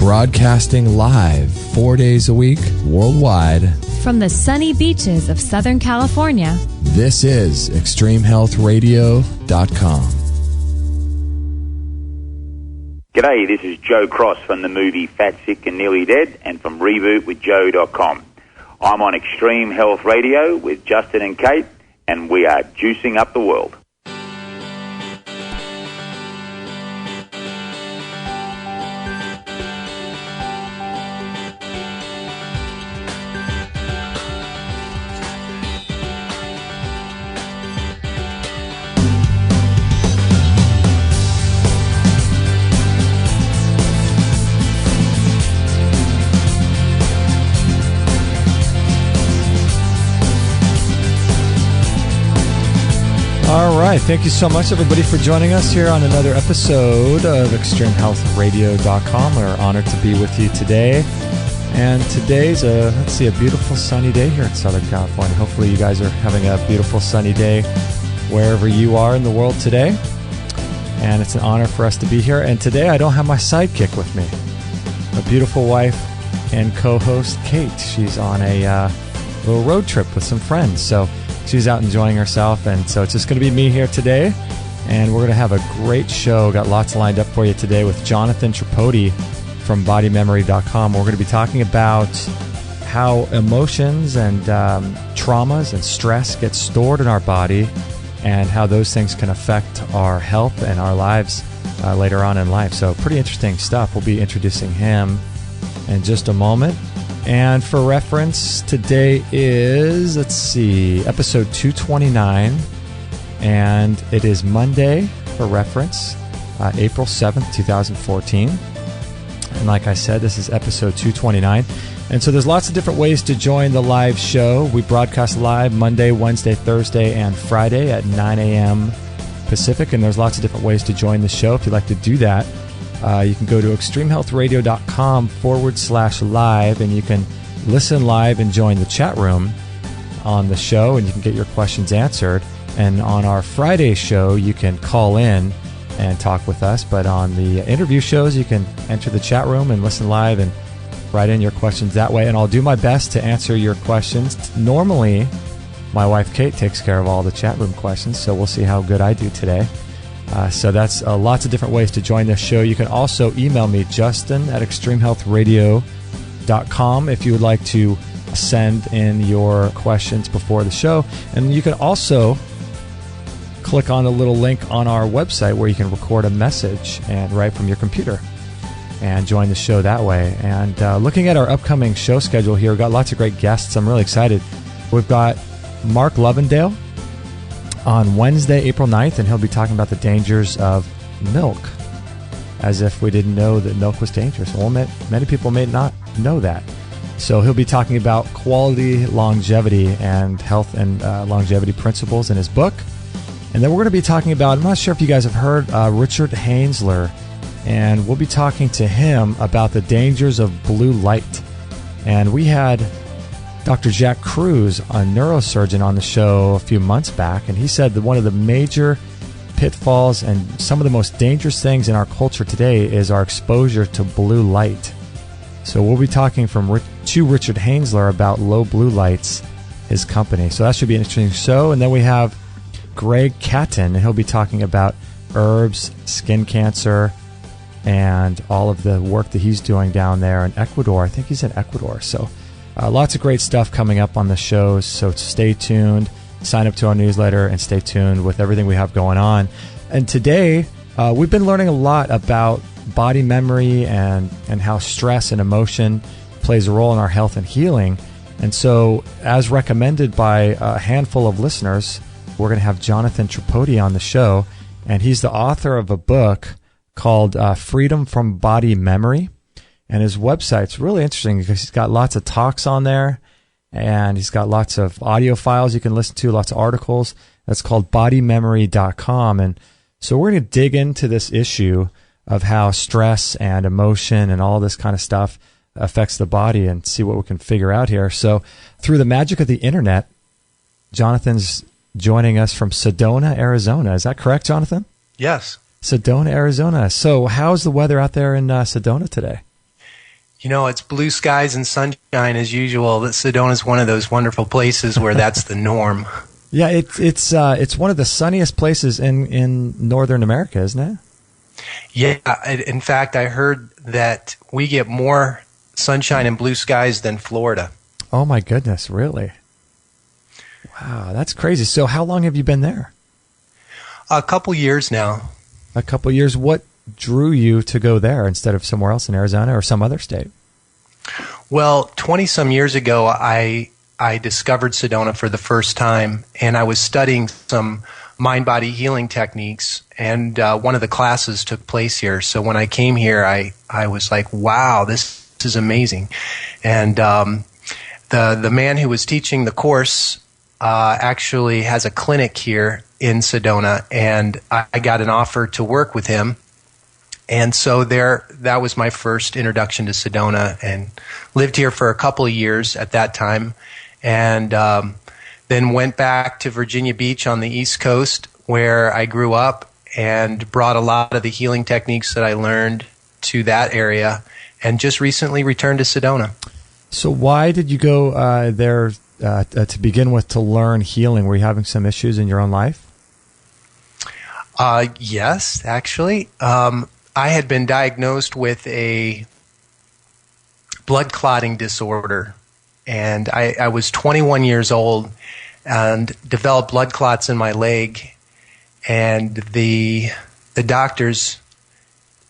Broadcasting live 4 days a week worldwide from the sunny beaches of Southern California. This is ExtremeHealthRadio.com. G'day, this is Joe Cross from the movie Fat, Sick and Nearly Dead and from RebootWithJoe.com. I'm on Extreme Health Radio with Justin and Kate, and we are juicing up the world. All right. Thank you so much, everybody, for joining us here on another episode of ExtremeHealthRadio.com. We're honored to be with you today. And today's a beautiful sunny day here in Southern California. Hopefully you guys are having a beautiful sunny day wherever you are in the world today. And it's an honor for us to be here. And today I don't have my sidekick with me, my beautiful wife and co-host, Kate. She's on a little road trip with some friends. So she's out enjoying herself, and so it's just going to be me here today, and we're going to have a great show. Got lots lined up for you today with Jonathan Tripodi from bodymemory.com. We're going to be talking about how emotions and traumas and stress get stored in our body and how those things can affect our health and our lives later on in life. So pretty interesting stuff. We'll be introducing him in just a moment. And for reference, today is, episode 229, and it is Monday, for reference, April 7th, 2014. And like I said, this is episode 229. And so there's lots of different ways to join the live show. We broadcast live Monday, Wednesday, Thursday, and Friday at 9 a.m. Pacific, and there's lots of different ways to join the show. If you'd like to do that, you can go to extremehealthradio.com/live, and you can listen live and join the chat room on the show, and you can get your questions answered. And on our Friday show, you can call in and talk with us. But on the interview shows, you can enter the chat room and listen live and write in your questions that way. And I'll do my best to answer your questions. Normally, my wife Kate takes care of all the chat room questions, so we'll see how good I do today. So that's lots of different ways to join this show. You can also email me, Justin at extremehealthradio.com, if you would like to send in your questions before the show. And you can also click on the little link on our website where you can record a message and right from your computer and join the show that way. And looking at our upcoming show schedule here, we've got lots of great guests. I'm really excited. We've got Mark Lovendale on Wednesday, April 9th, and he'll be talking about the dangers of milk, as if we didn't know that milk was dangerous. Well, many people may not know that. So he'll be talking about quality longevity and health and longevity principles in his book. And then we're going to be talking about, I'm not sure if you guys have heard, Richard Hainsler, and we'll be talking to him about the dangers of blue light. And we had Dr. Jack Cruz, a neurosurgeon, on the show a few months back, and he said that one of the major pitfalls and some of the most dangerous things in our culture today is our exposure to blue light. So we'll be talking to Richard Hainsler about Low Blue Lights, his company. So that should be an interesting show. And then we have Greg Catton, and he'll be talking about herbs, skin cancer, and all of the work that he's doing down there in Ecuador. I think he's in Ecuador. So lots of great stuff coming up on the show, so stay tuned, sign up to our newsletter, and stay tuned with everything we have going on. And today, we've been learning a lot about body memory and how stress and emotion plays a role in our health and healing. And so, as recommended by a handful of listeners, we're going to have Jonathan Tripodi on the show, and he's the author of a book called Freedom from Body Memory. And his website's really interesting because he's got lots of talks on there, and he's got lots of audio files you can listen to, lots of articles. That's called bodymemory.com. And so we're going to dig into this issue of how stress and emotion and all this kind of stuff affects the body and see what we can figure out here. So through the magic of the internet, Jonathan's joining us from Sedona, Arizona. Is that correct, Jonathan? Yes. Sedona, Arizona. So how's the weather out there in Sedona today? It's blue skies and sunshine as usual. Sedona is one of those wonderful places where that's the norm. Yeah, it's one of the sunniest places in Northern America, isn't it? Yeah, in fact, I heard that we get more sunshine and blue skies than Florida. Oh my goodness, really? Wow, that's crazy. So how long have you been there? A couple years now. A couple years. What drew you to go there instead of somewhere else in Arizona or some other state? Well, 20-some years ago, I discovered Sedona for the first time, and I was studying some mind-body healing techniques, and one of the classes took place here. So when I came here, I was like, wow, this is amazing. And the man who was teaching the course actually has a clinic here in Sedona, and I got an offer to work with him. And so that was my first introduction to Sedona, and lived here for a couple of years at that time, and then went back to Virginia Beach on the East Coast where I grew up, and brought a lot of the healing techniques that I learned to that area, and just recently returned to Sedona. So why did you go there to begin with to learn healing? Were you having some issues in your own life? Yes, actually. I had been diagnosed with a blood clotting disorder, and I was 21 years old and developed blood clots in my leg, and the doctors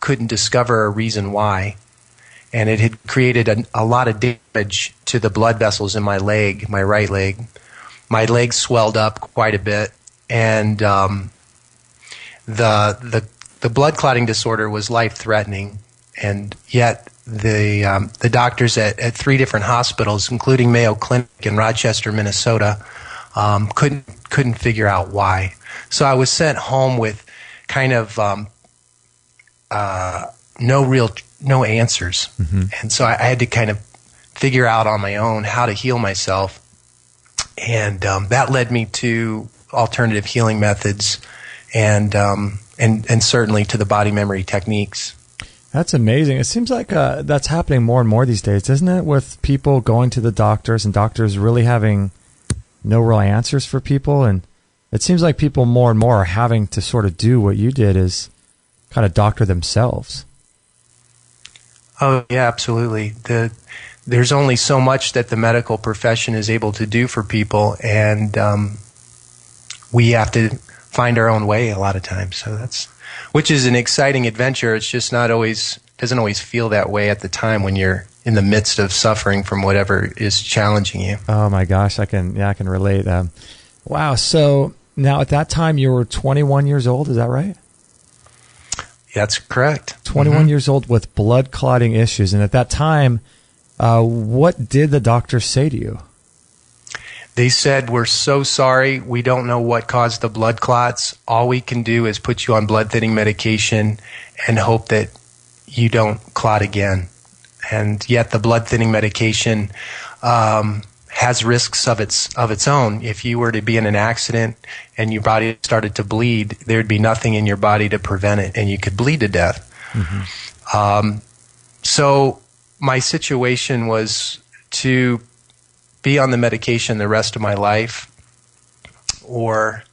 couldn't discover a reason why, and it had created a lot of damage to the blood vessels in my leg, my right leg. My leg swelled up quite a bit, and the blood clotting disorder was life-threatening, and yet the doctors at 3 different hospitals, including Mayo Clinic in Rochester, Minnesota, couldn't figure out why. So I was sent home with kind of no answers, and so I had to kind of figure out on my own how to heal myself, and that led me to alternative healing methods, and certainly to the body memory techniques. That's amazing. It seems like that's happening more and more these days, doesn't it? With people going to the doctors and doctors really having no real answers for people. And it seems like people more and more are having to sort of do what you did, is kind of doctor themselves. Oh, yeah, absolutely. There's only so much that the medical profession is able to do for people, and we have to find our own way a lot of times. So which is an exciting adventure. It's just doesn't always feel that way at the time when you're in the midst of suffering from whatever is challenging you. Oh my gosh, I can relate. Wow. So now at that time you were 21 years old, is that right? That's correct. 21 years old with blood clotting issues. And at that time, what did the doctors say to you? They said, "We're so sorry. We don't know what caused the blood clots. All we can do is put you on blood thinning medication and hope that you don't clot again." And yet the blood thinning medication has risks of its own. If you were to be in an accident and your body started to bleed, there'd be nothing in your body to prevent it, and you could bleed to death. So my situation was to be on the medication the rest of my life, or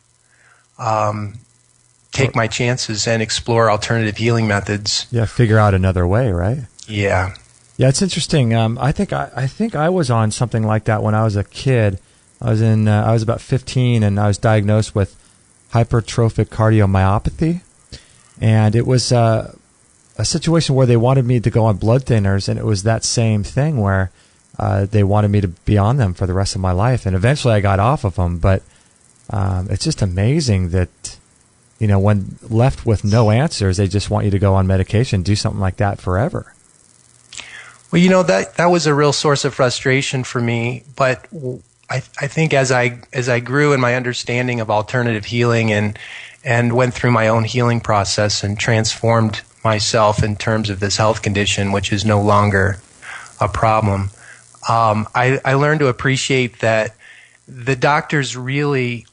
take my chances and explore alternative healing methods. Yeah, figure out another way, right? Yeah. Yeah, it's interesting. I think I was on something like that when I was a kid. I was about 15, and I was diagnosed with hypertrophic cardiomyopathy, and it was a situation where they wanted me to go on blood thinners, and it was that same thing where they wanted me to be on them for the rest of my life, and eventually I got off of them. But it's just amazing that, when left with no answers, they just want you to go on medication, do something like that forever. Well, that was a real source of frustration for me. But I think as I grew in my understanding of alternative healing and went through my own healing process and transformed myself in terms of this health condition, which is no longer a problem, I learned to appreciate that the doctors really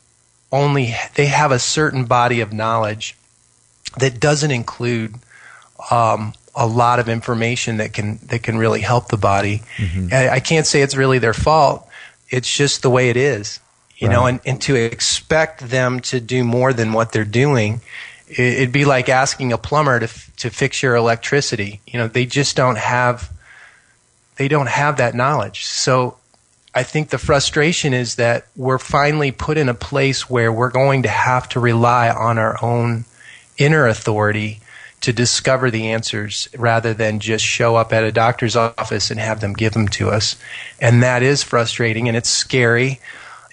they have a certain body of knowledge that doesn't include a lot of information that can really help the body. Mm-hmm. I can't say it's really their fault. It's just the way it is, you know, and to expect them to do more than what they're doing, it'd be like asking a plumber to fix your electricity. You know, they just don't have that knowledge. So I think the frustration is that we're finally put in a place where we're going to have to rely on our own inner authority to discover the answers rather than just show up at a doctor's office and have them give them to us. And that is frustrating and it's scary,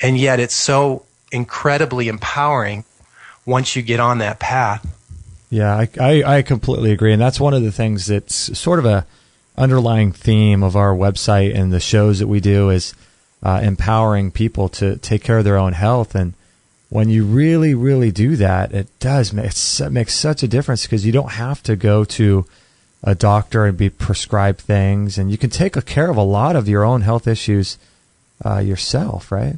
and yet it's so incredibly empowering once you get on that path. Yeah, I completely agree. And that's one of the things that's sort of a underlying theme of our website and the shows that we do is empowering people to take care of their own health. And when you really, really do that, it makes such a difference because you don't have to go to a doctor and be prescribed things. And you can take care of a lot of your own health issues yourself, right?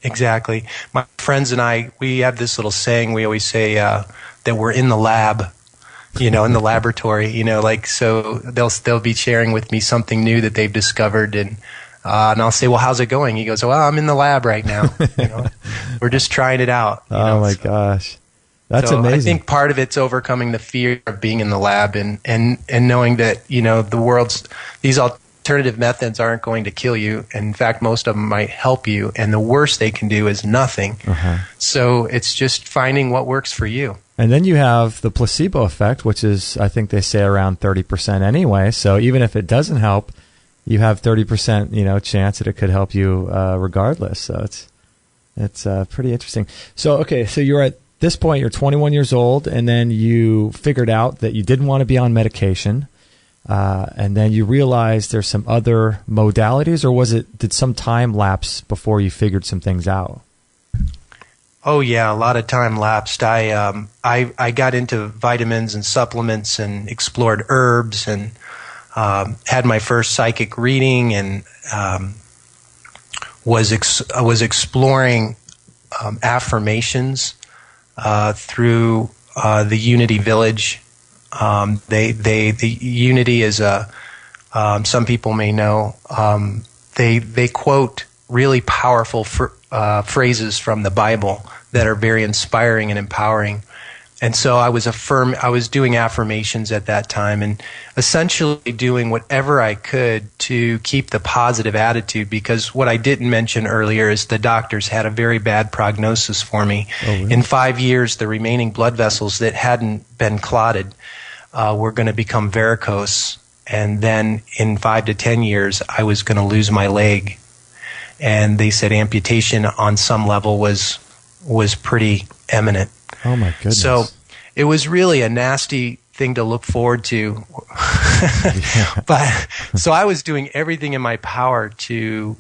Exactly. My friends and I, we have this little saying. We always say that we're in the lab, you know, in the laboratory, you know, like, so they'll be sharing with me something new that they've discovered, and I'll say, well, how's it going? He goes, well, I'm in the lab right now. You know, we're just trying it out. Oh my gosh. That's amazing. I think part of it's overcoming the fear of being in the lab and knowing that, you know, these alternative methods aren't going to kill you. In fact, most of them might help you. And the worst they can do is nothing. Uh-huh. So it's just finding what works for you. And then you have the placebo effect, which is, I think they say around 30% anyway. So even if it doesn't help, you have 30%, you know, chance that it could help you regardless. So it's pretty interesting. So, okay, so you're at this point, you're 21 years old, and then you figured out that you didn't want to be on medication, and then you realized there's some other modalities, or did some time lapse before you figured some things out? Oh yeah, a lot of time lapsed. I got into vitamins and supplements and explored herbs and had my first psychic reading and was exploring affirmations through the Unity Village. The Unity is some people may know. They quote really powerful phrases from the Bible that are very inspiring and empowering. And so I was doing affirmations at that time and essentially doing whatever I could to keep the positive attitude, because what I didn't mention earlier is the doctors had a very bad prognosis for me. Oh, really? In 5 years, the remaining blood vessels that hadn't been clotted were going to become varicose. And then in 5 to 10 years, I was going to lose my leg. And they said amputation on some level was pretty imminent. Oh my goodness. So it was really a nasty thing to look forward to. Yeah. But so I was doing everything in my power to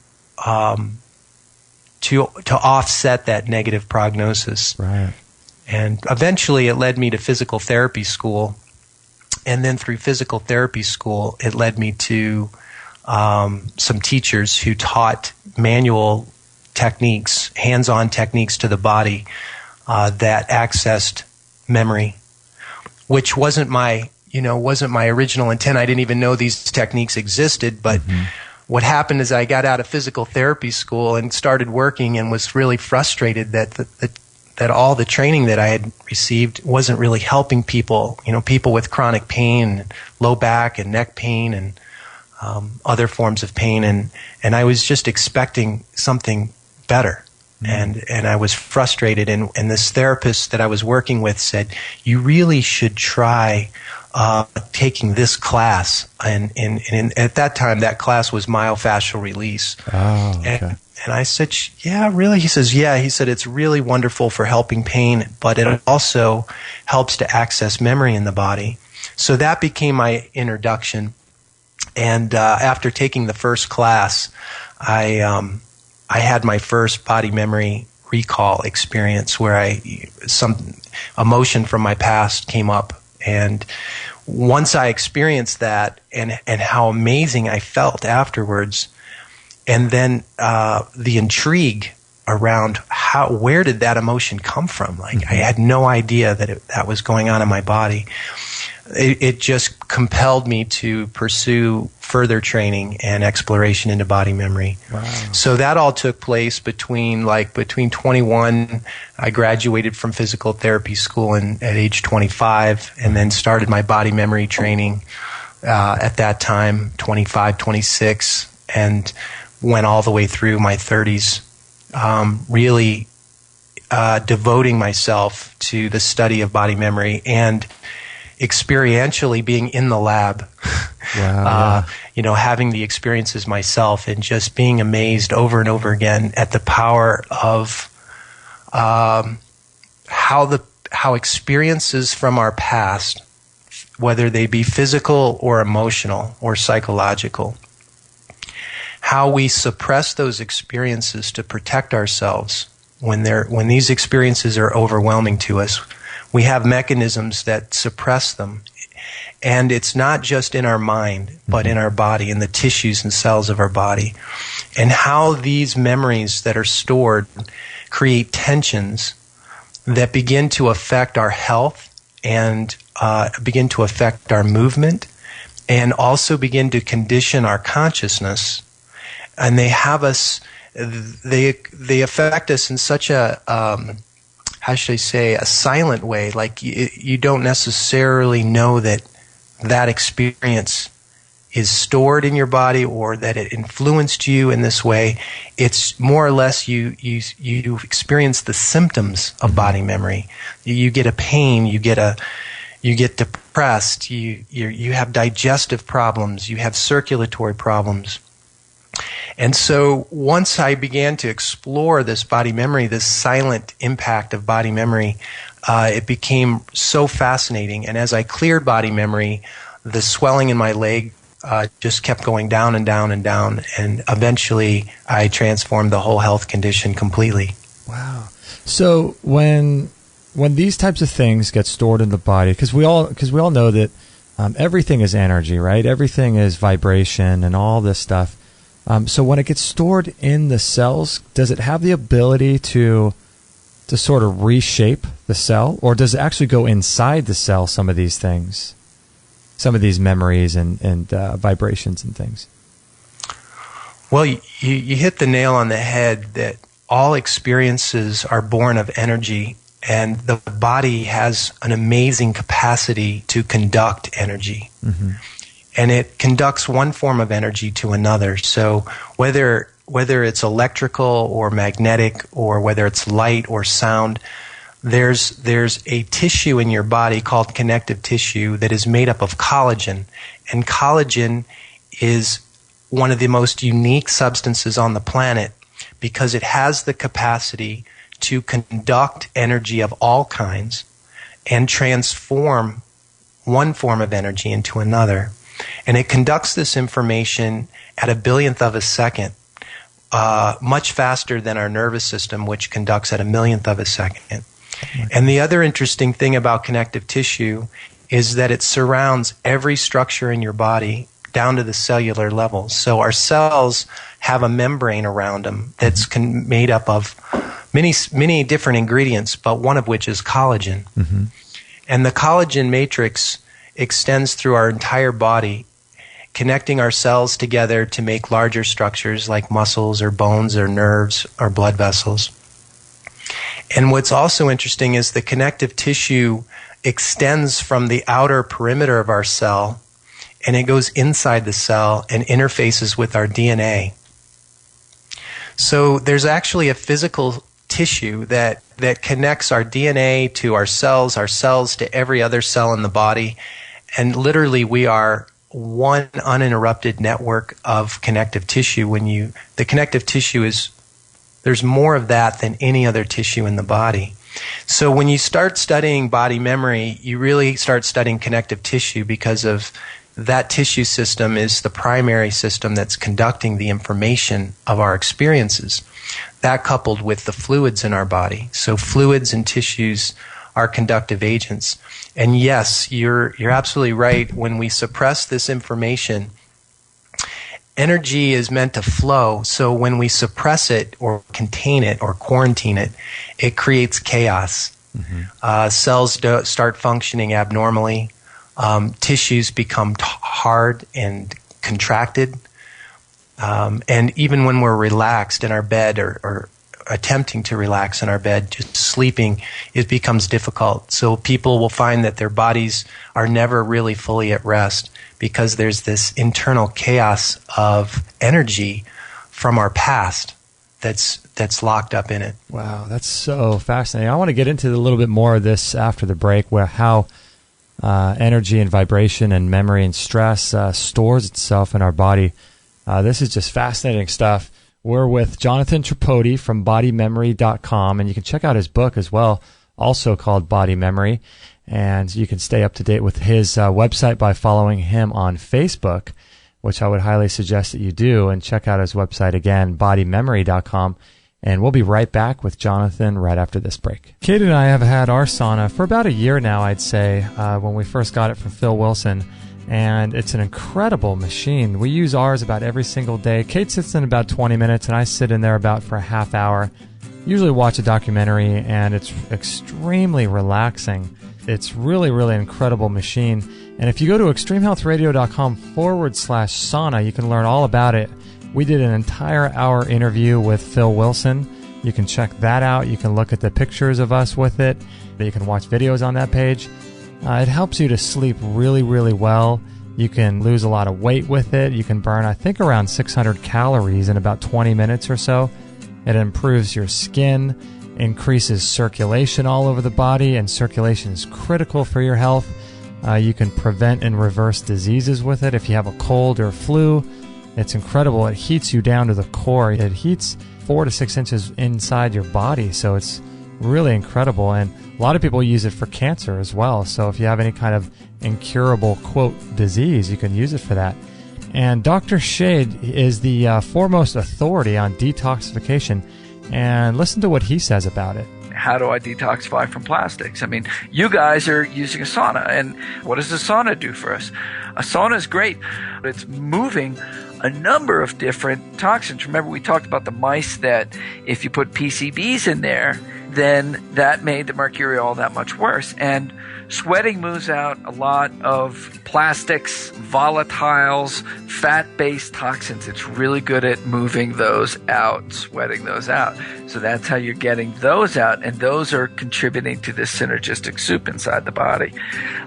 offset that negative prognosis. Right. And eventually it led me to physical therapy school. And then through physical therapy school, it led me to some teachers who taught manual techniques, hands-on techniques to the body that accessed memory, which wasn't my original intent. I didn't even know these techniques existed. But what happened is I got out of physical therapy school and started working, and was really frustrated that all the training that I had received wasn't really helping people. You know, people with chronic pain, low back and neck pain, and other forms of pain, and I was just expecting something better. And I was frustrated, and this therapist that I was working with said, you really should try taking this class. And at that time, that class was myofascial release. Oh, okay. And I said, yeah, really? He says, yeah. He said, it's really wonderful for helping pain, but it also helps to access memory in the body. So that became my introduction. And after taking the first class, I had my first body memory recall experience where some emotion from my past came up. And once I experienced that and how amazing I felt afterwards, and then the intrigue around where did that emotion come from? Like, I had no idea that that was going on in my body. it just compelled me to pursue further training and exploration into body memory. Wow. So that all took place between 21, I graduated from physical therapy school at age 25, and then started my body memory training at that time, 25, 26, and went all the way through my 30s, really devoting myself to the study of body memory and experientially being in the lab. Wow, having the experiences myself and just being amazed over and over again at the power of how experiences from our past, whether they be physical or emotional or psychological, how we suppress those experiences to protect ourselves when these experiences are overwhelming to us. We have mechanisms that suppress them. And it's not just in our mind, but in our body, in the tissues and cells of our body. And how these memories that are stored create tensions that begin to affect our health and begin to affect our movement, and also begin to condition our consciousness. And they have us, they affect us in such a, how should I say, a silent way. Like you don't necessarily know that experience is stored in your body or that it influenced you in this way. It's more or less you experience the symptoms of body memory. You get a pain, you get depressed, you have digestive problems, you have circulatory problems. And so once I began to explore this body memory, this silent impact of body memory, it became so fascinating. And as I cleared body memory, the swelling in my leg just kept going down and down and down. And eventually I transformed the whole health condition completely. Wow. So when these types of things get stored in the body, because we all know that everything is energy, right? Everything is vibration and all this stuff. So when it gets stored in the cells, does it have the ability to sort of reshape the cell, or does it actually go inside the cell, some of these things, some of these memories and vibrations and things? Well, you hit the nail on the head that all experiences are born of energy, and the body has an amazing capacity to conduct energy. Mm-hmm. And it conducts one form of energy to another. So whether it's electrical or magnetic, or whether it's light or sound, there's a tissue in your body called connective tissue that is made up of collagen. And collagen is one of the most unique substances on the planet because it has the capacity to conduct energy of all kinds and transform one form of energy into another. And it conducts this information at a billionth of a second, much faster than our nervous system, which conducts at a millionth of a second. And the other interesting thing about connective tissue is that it surrounds every structure in your body down to the cellular level. So our cells have a membrane around them that's made up of many different ingredients, but one of which is collagen. Mm-hmm. And the collagen matrix extends through our entire body, connecting our cells together to make larger structures like muscles or bones or nerves or blood vessels. And what's also interesting is the connective tissue extends from the outer perimeter of our cell, and it goes inside the cell and interfaces with our DNA. So there's actually a physical tissue that connects our DNA to our cells to every other cell in the body. And literally we are one uninterrupted network of connective tissue. The connective tissue there's more of that than any other tissue in the body. So when you start studying body memory, you really start studying connective tissue because of that tissue system is the primary system that's conducting the information of our experiences. That coupled with the fluids in our body. So fluids and tissues are conductive agents. And yes, you're absolutely right. When we suppress this information, energy is meant to flow. So when we suppress it or contain it or quarantine it, it creates chaos. Mm-hmm. Cells start functioning abnormally. tissues become hard and contracted. And even when we're relaxed in our bed or attempting to relax in our bed, just sleeping, it becomes difficult. So people will find that their bodies are never really fully at rest because there's this internal chaos of energy from our past that's locked up in it. Wow, that's so fascinating. I want to get into a little bit more of this after the break, where how energy and vibration and memory and stress stores itself in our body. This is just fascinating stuff. We're with Jonathan Tripodi from bodymemory.com, and you can check out his book as well, also called Body Memory. And you can stay up to date with his website by following him on Facebook, which I would highly suggest that you do. And check out his website again, bodymemory.com. And we'll be right back with Jonathan right after this break. Kate and I have had our sauna for about a year now, I'd say, when we first got it from Phil Wilson. And it's an incredible machine. We use ours about every single day. Kate sits in about 20 minutes, and I sit in there about for a half hour. Usually watch a documentary, and it's extremely relaxing. It's really, really incredible machine. And if you go to extremehealthradio.com/sauna, you can learn all about it. We did an entire hour interview with Phil Wilson. You can check that out. You can look at the pictures of us with it. You can watch videos on that page. It helps you to sleep really, really well. You can lose a lot of weight with it. You can burn, I think, around 600 calories in about 20 minutes or so. It improves your skin, increases circulation all over the body, and circulation is critical for your health. You can prevent and reverse diseases with it if you have a cold or flu. It's incredible. It heats you down to the core. It heats 4 to 6 inches inside your body, so it's really incredible. And a lot of people use it for cancer as well. So if you have any kind of incurable, quote, disease, you can use it for that. And Dr. Shade is the foremost authority on detoxification. And listen to what he says about it. How do I detoxify from plastics? I mean, you guys are using a sauna. And what does a sauna do for us? A sauna is great. It's moving a number of different toxins. Remember, we talked about the mice that if you put PCBs in there, then that made the mercury all that much worse. And sweating moves out a lot of plastics, volatiles, fat-based toxins. It's really good at moving those out, sweating those out. So that's how you're getting those out, and those are contributing to this synergistic soup inside the body.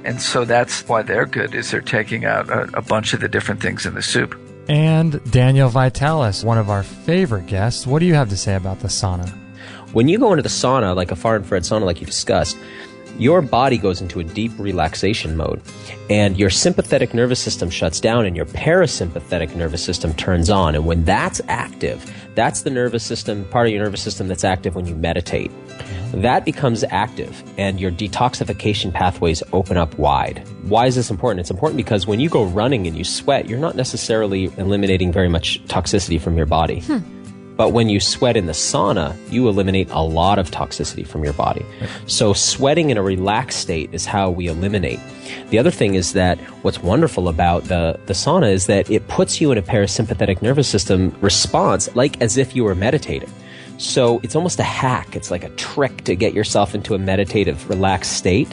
And so that's why they're good, is they're taking out a bunch of the different things in the soup. And Daniel Vitalis, one of our favorite guests. What do you have to say about the sauna? When you go into the sauna, like a far infrared sauna like you discussed, your body goes into a deep relaxation mode, and your sympathetic nervous system shuts down and your parasympathetic nervous system turns on. And when that's active, that's the nervous system, part of your nervous system that's active when you meditate. That becomes active, and your detoxification pathways open up wide. Why is this important? It's important because when you go running and you sweat, you're not necessarily eliminating very much toxicity from your body. But when you sweat in the sauna, you eliminate a lot of toxicity from your body. So sweating in a relaxed state is how we eliminate. The other thing is that what's wonderful about the sauna is that it puts you in a parasympathetic nervous system response, like as if you were meditating. So it's almost a hack. It's like a trick to get yourself into a meditative, relaxed state,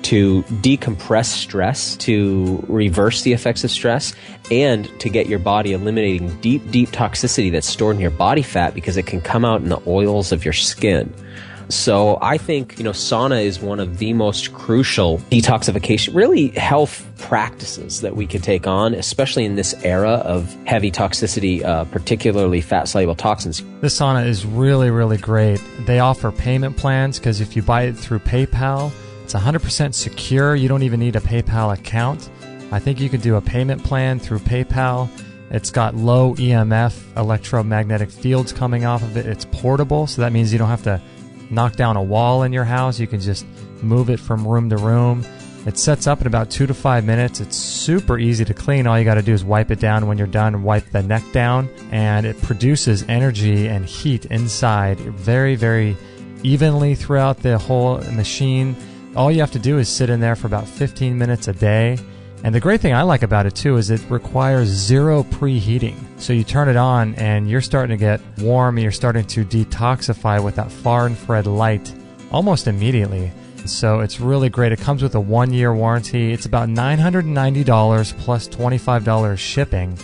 to decompress stress, to reverse the effects of stress, and to get your body eliminating deep, deep toxicity that's stored in your body fat because it can come out in the oils of your skin. So I think, sauna is one of the most crucial detoxification, really health practices that we can take on, especially in this era of heavy toxicity, particularly fat-soluble toxins. This sauna is really, really great. They offer payment plans because if you buy it through PayPal, it's 100% secure. You don't even need a PayPal account. I think you could do a payment plan through PayPal. It's got low EMF electromagnetic fields coming off of it. It's portable, so that means you don't have to knock down a wall in your house. You can just move it from room to room. It sets up in about 2 to 5 minutes. It's super easy to clean. All you got to do is wipe it down when you're done and wipe the neck down. And it produces energy and heat inside very, very evenly throughout the whole machine. All you have to do is sit in there for about 15 minutes a day. And the great thing I like about it too is it requires zero preheating. So you turn it on and you're starting to get warm. You're starting to detoxify with that far infrared light almost immediately. So it's really great. It comes with a 1-year warranty. It's about $990 plus $25 shipping.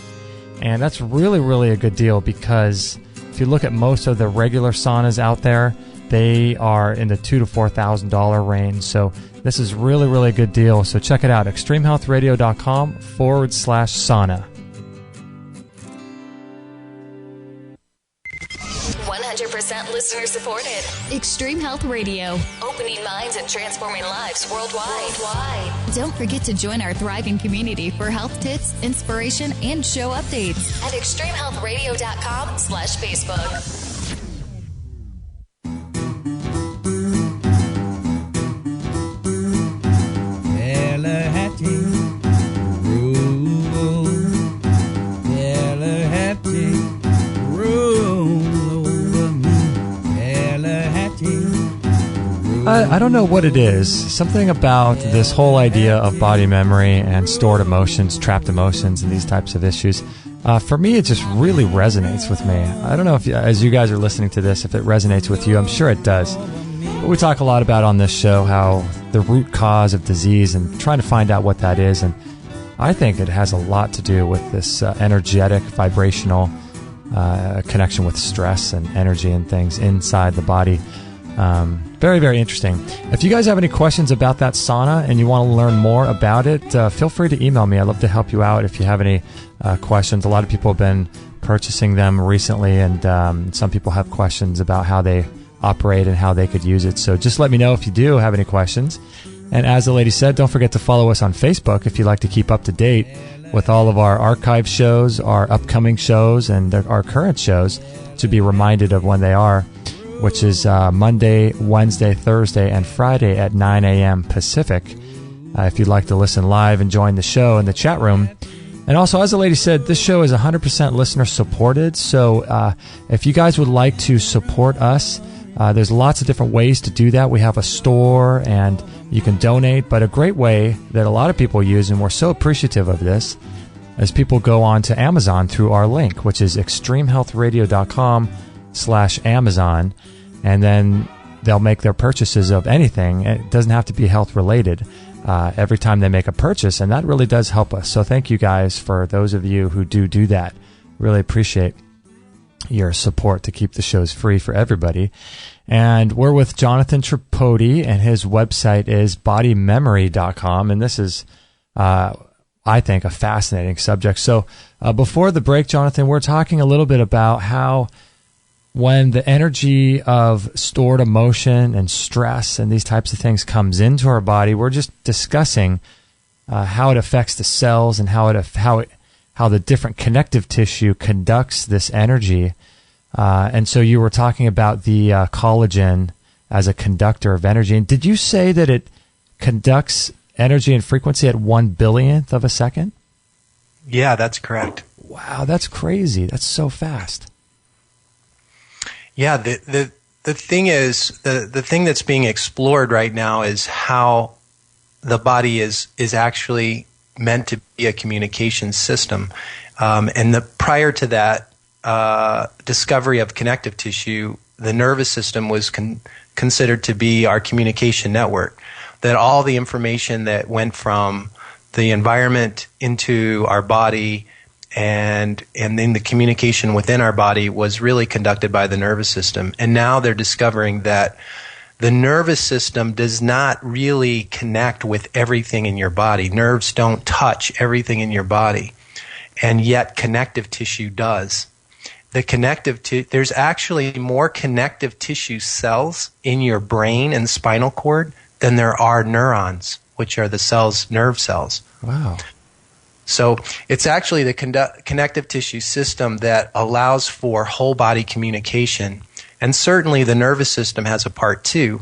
And that's really, really a good deal because if you look at most of the regular saunas out there, they are in the $2,000 to $4,000 range. So this is really, really a good deal. So check it out, extremehealthradio.com/sauna. 100% listener supported. Extreme Health Radio. Opening minds and transforming lives worldwide. Don't forget to join our thriving community for health tips, inspiration, and show updates at extremehealthradio.com/Facebook. I don't know what it is. Something about this whole idea of body memory and stored emotions, trapped emotions, and these types of issues. For me, it just really resonates with me. I don't know if, as you guys are listening to this, if it resonates with you. I'm sure it does. But we talk a lot about on this show how the root cause of disease and trying to find out what that is. And I think it has a lot to do with this energetic, vibrational connection with stress and energy and things inside the body. Very, very interesting. If you guys have any questions about that sauna and you want to learn more about it, feel free to email me. I'd love to help you out if you have any questions. A lot of people have been purchasing them recently, and some people have questions about how they operate and how they could use it. So just let me know if you do have any questions. And as the lady said, don't forget to follow us on Facebook if you'd like to keep up to date with all of our archive shows, our upcoming shows, and our current shows to be reminded of when they are, which is Monday, Wednesday, Thursday, and Friday at 9 a.m. Pacific. If you'd like to listen live and join the show in the chat room. And also, as the lady said, this show is 100% listener supported. So if you guys would like to support us, there's lots of different ways to do that. We have a store and you can donate, but a great way that a lot of people use, and we're so appreciative of this, is people go on to Amazon through our link, which is extremehealthradio.com/Amazon, and then they'll make their purchases of anything. It doesn't have to be health related every time they make a purchase, and that really does help us. So thank you guys for those of you who do that. Really appreciate your support to keep the shows free for everybody. And we're with Jonathan Tripodi, and his website is bodymemory.com, and this is I think a fascinating subject. So before the break, Jonathan, we're talking a little bit about how when the energy of stored emotion and stress and these types of things comes into our body, we're just discussing how it affects the cells and how the different connective tissue conducts this energy. And so you were talking about the collagen as a conductor of energy. And did you say that it conducts energy and frequency at 1/billionth of a second? Yeah, that's correct. Wow, that's crazy. That's so fast. Yeah, the thing is, the thing that's being explored right now is how the body is actually meant to be a communication system. And prior to that discovery of connective tissue, the nervous system was considered to be our communication network. That all the information that went from the environment into our body and then the communication within our body was really conducted by the nervous system. And now they're discovering that the nervous system does not really connect with everything in your body. Nerves don't touch everything in your body, and yet connective tissue does. There's actually more connective tissue cells in your brain and spinal cord than there are neurons, which are the nerve cells. Wow. So it's actually the connective tissue system that allows for whole body communication. And certainly the nervous system has a part too.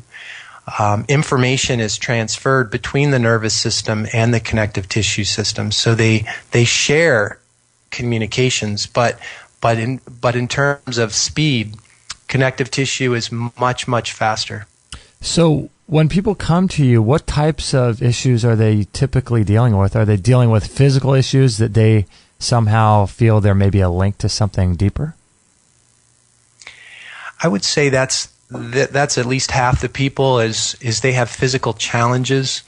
Information is transferred between the nervous system and the connective tissue system. So they share communications, but in terms of speed, connective tissue is much, much faster. So when people come to you, what types of issues are they typically dealing with? Are they dealing with physical issues that they somehow feel there may be a link to something deeper? I would say that's that's at least half the people is they have physical challenges,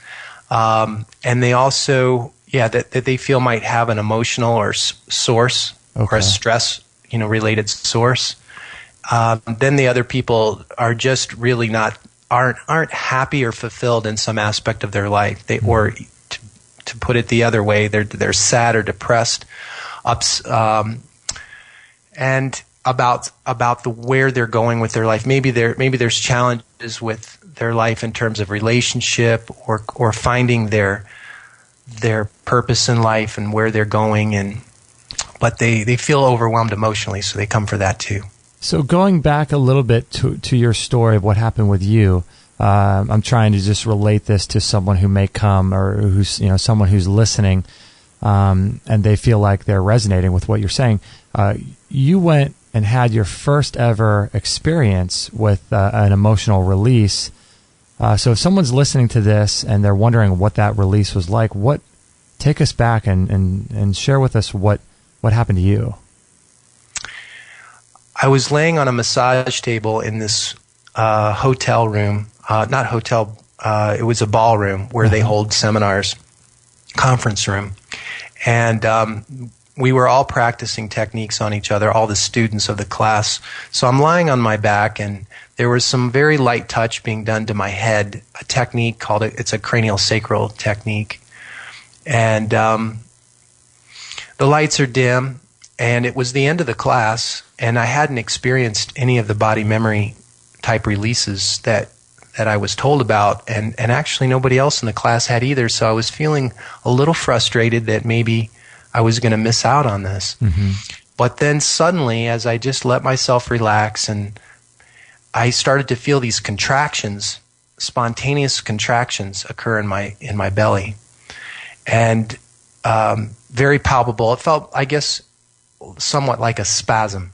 and they also that they feel might have an emotional or source or a stress related source. Then the other people are just really aren't happy or fulfilled in some aspect of their life. Or to put it the other way, they're sad or depressed, and about where they're going with their life. Maybe there's challenges with their life in terms of relationship or finding their purpose in life and where they're going, but they feel overwhelmed emotionally, so they come for that too. So going back a little bit to your story of what happened with you, I'm trying to just relate this to someone who may come or who's someone who's listening, and they feel like they're resonating with what you're saying. You went and had your first ever experience with an emotional release. So if someone's listening to this and they're wondering what that release was like, take us back and share with us what happened to you. I was laying on a massage table in this hotel room, not hotel, it was a ballroom where they hold seminars, conference room. And we were all practicing techniques on each other, all the students of the class. So I'm lying on my back, and there was some very light touch being done to my head, a technique it's a cranial sacral technique. And the lights are dim, and it was the end of the class, and I hadn't experienced any of the body memory type releases that I was told about, and actually nobody else in the class had either, so I was feeling a little frustrated that maybe I was going to miss out on this. Mm-hmm. But then suddenly, as I just let myself relax, and I started to feel these contractions, spontaneous contractions occur in my belly, and very palpable. It felt, I guess, somewhat like a spasm.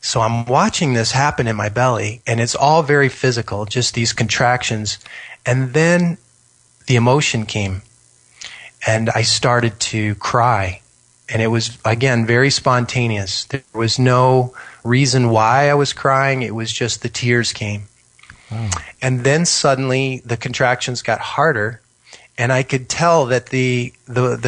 So I'm watching this happen in my belly, and it's all very physical, just these contractions. And then the emotion came, and I started to cry. And it was, again, very spontaneous. There was no reason why I was crying. It was just the tears came. Oh. And then suddenly the contractions got harder, and I could tell that the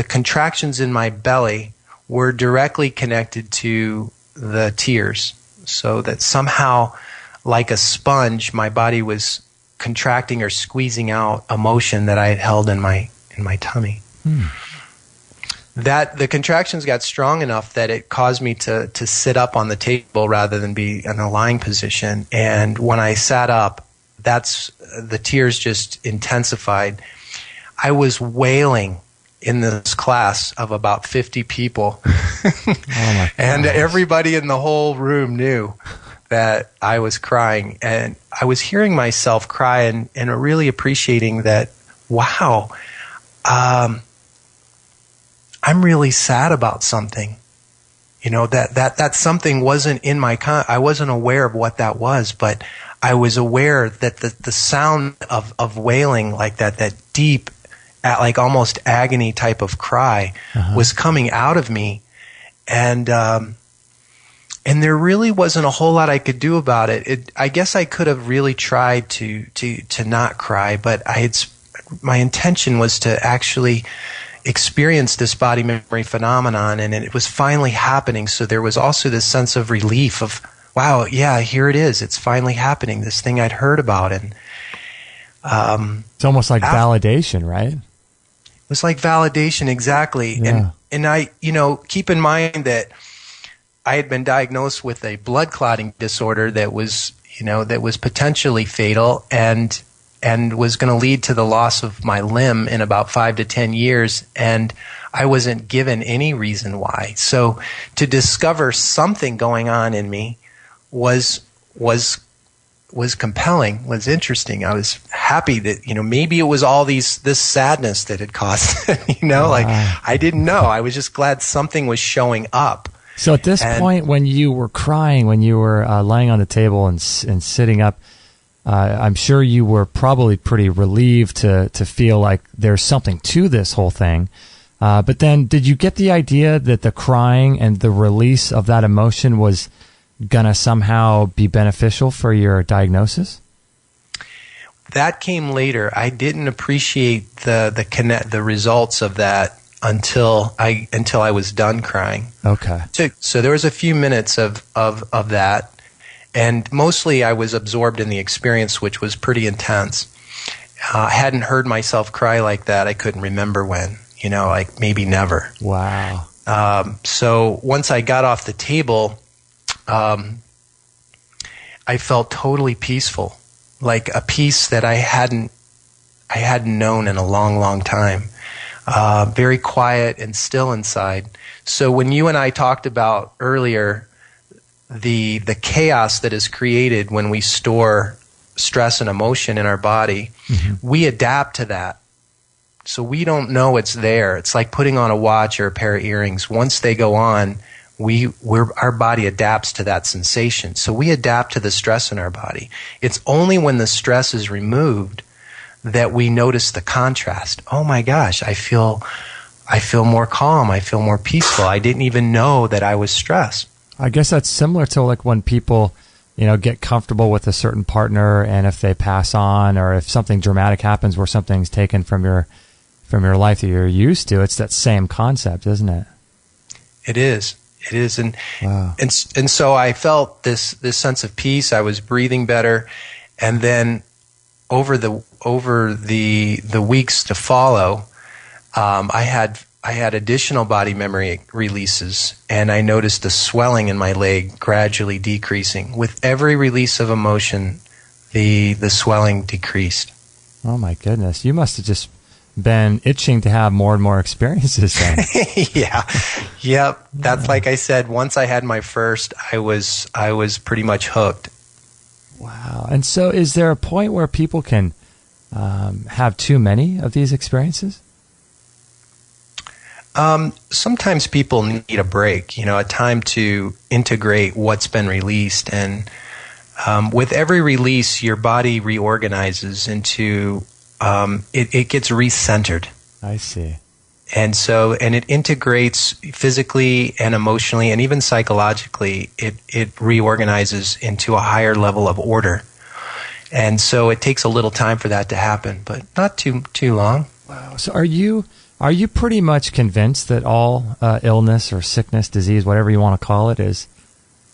contractions in my belly were directly connected to the tears. So that somehow, like a sponge, my body was contracting or squeezing out emotion that I had held in my tummy. That the contractions got strong enough that it caused me to sit up on the table rather than be in a lying position. And when I sat up, the tears just intensified. I was wailing in this class of about 50 people. And everybody in the whole room knew that I was crying. And I was hearing myself cry and really appreciating that, wow, I'm really sad about something. That something wasn't in I wasn't aware of what that was, but I was aware that the sound of wailing like that deep, like almost agony type of cry was coming out of me. And there really wasn't a whole lot I could do about it. I guess I could have really tried to not cry, but my intention was to actually experience this body memory phenomenon, and it was finally happening. So there was also this sense of relief of, wow, yeah, here it is. It's finally happening. This thing I'd heard about. And it's almost like validation, right? It was like validation, exactly. Yeah. And I, keep in mind that I had been diagnosed with a blood clotting disorder that was potentially fatal and was going to lead to the loss of my limb in about 5 to 10 years, and I wasn't given any reason why. So to discover something going on in me was compelling, was interesting. I was happy that, maybe it was all this sadness that had caused it, like I didn't know. I was just glad something was showing up. So at this point, when you were crying, when you were lying on the table and sitting up, I'm sure you were probably pretty relieved to feel like there's something to this whole thing. But then did you get the idea that the crying and the release of that emotion was gonna somehow be beneficial for your diagnosis? That came later. I didn't appreciate the results of that until I was done crying. Okay. So there was a few minutes of that, and mostly I was absorbed in the experience, which was pretty intense. I hadn't heard myself cry like that. I couldn't remember when, like maybe never. Wow. So once I got off the table, I felt totally peaceful, like a peace that I hadn't known in a long, long time. Very quiet and still inside. So when you and I talked about earlier the chaos that is created when we store stress and emotion in our body, we adapt to that. So we don't know it's there. It's like putting on a watch or a pair of earrings. Once they go on, our body adapts to that sensation. So we adapt to the stress in our body. It's only when the stress is removed that we notice the contrast. Oh my gosh, I feel more calm. I feel more peaceful. I didn't even know that I was stressed. I guess that's similar to like when people, get comfortable with a certain partner, and if they pass on, or if something dramatic happens where something's taken from your life that you're used to, it's that same concept, isn't it? It is. It is. And wow. and so I felt this sense of peace. I was breathing better, and then over the weeks to follow, I had additional body memory releases, and I noticed the swelling in my leg gradually decreasing. With every release of emotion, the swelling decreased. Oh my goodness! You must have just been itching to have more and more experiences then. Yeah. Yep. That's like I said, once I had my first, I was pretty much hooked. Wow. And so is there a point where people can have too many of these experiences? Sometimes people need a break, a time to integrate what's been released. And with every release, your body reorganizes into, it gets recentered. I see. And it integrates physically and emotionally and even psychologically. It reorganizes into a higher level of order. And so it takes a little time for that to happen, but not too long. Wow. So are you pretty much convinced that all illness or sickness, disease, whatever you want to call it,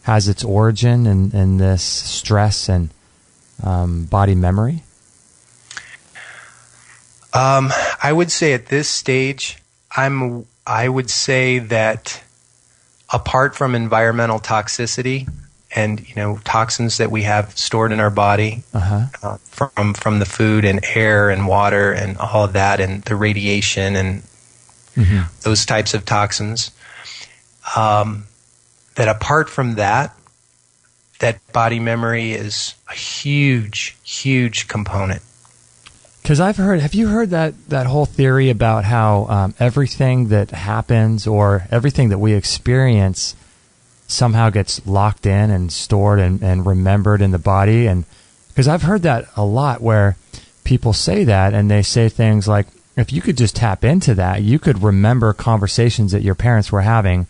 has its origin in this stress and body memory? I would say at this stage, I would say that apart from environmental toxicity and toxins that we have stored in our body from the food and air and water and all of that, and the radiation and those types of toxins, that apart from that body memory is a huge, huge component. Because have you heard that whole theory about how everything that happens or everything that we experience somehow gets locked in and stored and remembered in the body? And because I've heard that a lot, where people say that, and they say things like, if you could just tap into that, you could remember conversations that your parents were having,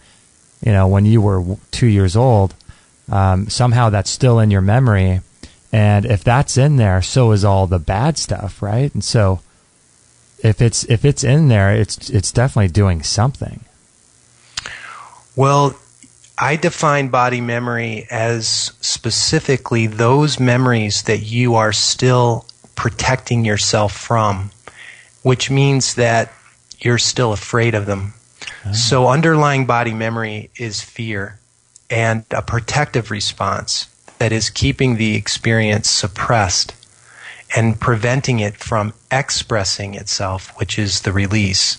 when you were 2 years old. Somehow that's still in your memory. And if that's in there, so is all the bad stuff, right? And so if it's in there, it's definitely doing something. Well, I define body memory as specifically those memories that you are still protecting yourself from, which means that you're still afraid of them. Oh. So underlying body memory is fear and a protective response that is keeping the experience suppressed and preventing it from expressing itself, which is the release.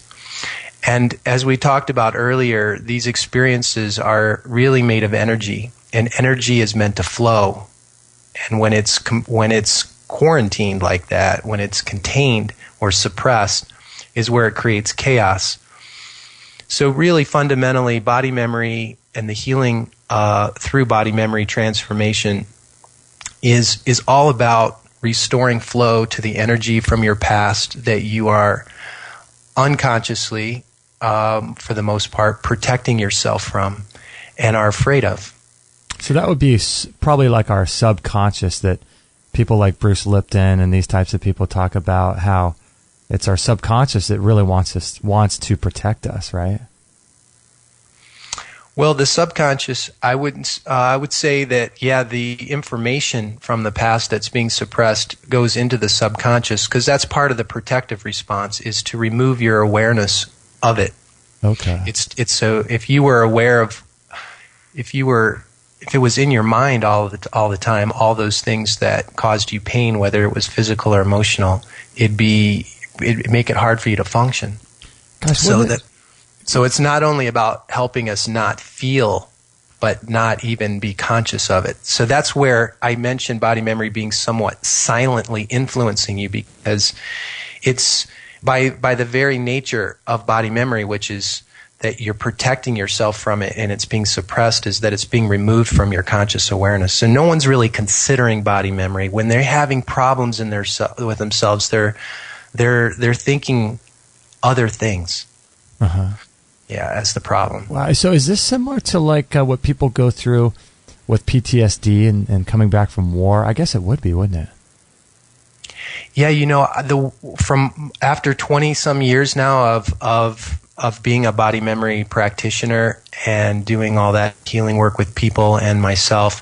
And as we talked about earlier, these experiences are really made of energy, and energy is meant to flow. And when it's quarantined like that, when it's contained or suppressed, is where it creates chaos. So really, fundamentally, body memory and the healing through body memory transformation is all about restoring flow to the energy from your past that you are unconsciously, for the most part, protecting yourself from and are afraid of. So that would be probably like our subconscious that people like Bruce Lipton and these types of people talk about, how it's our subconscious that really wants to protect us, right? Well, the subconscious, I would say that, the information from the past that's being suppressed goes into the subconscious, because that's part of the protective response, is to remove your awareness of it. Okay. It's so if you were aware of, if it was in your mind all the time, all those things that caused you pain, whether it was physical or emotional, it'd make it hard for you to function. Gosh, So it's not only about helping us not feel, but not even be conscious of it. So that's where I mentioned body memory being somewhat silently influencing you, because it's by the very nature of body memory, which is that you're protecting yourself from it and it's being suppressed, is that it's being removed from your conscious awareness. So no one's really considering body memory. When they're having problems with themselves, they're thinking other things. Uh-huh. Yeah, as the problem. Wow. So is this similar to like what people go through with PTSD and coming back from war? I guess it would be, wouldn't it? Yeah, from after 20 some years now of being a body memory practitioner and doing all that healing work with people and myself,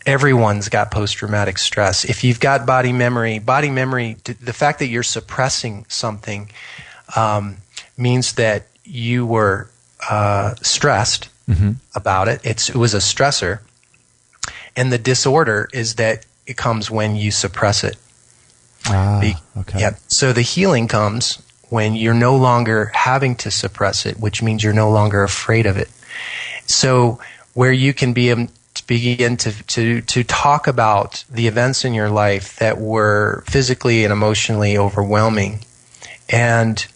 everyone's got post-traumatic stress. If you've got body memory, the fact that you're suppressing something means that you were stressed about it. It was a stressor. And the disorder is that it comes when you suppress it. Okay. Yeah. So the healing comes when you're no longer having to suppress it, which means you're no longer afraid of it. So where you can begin to talk about the events in your life that were physically and emotionally overwhelming, and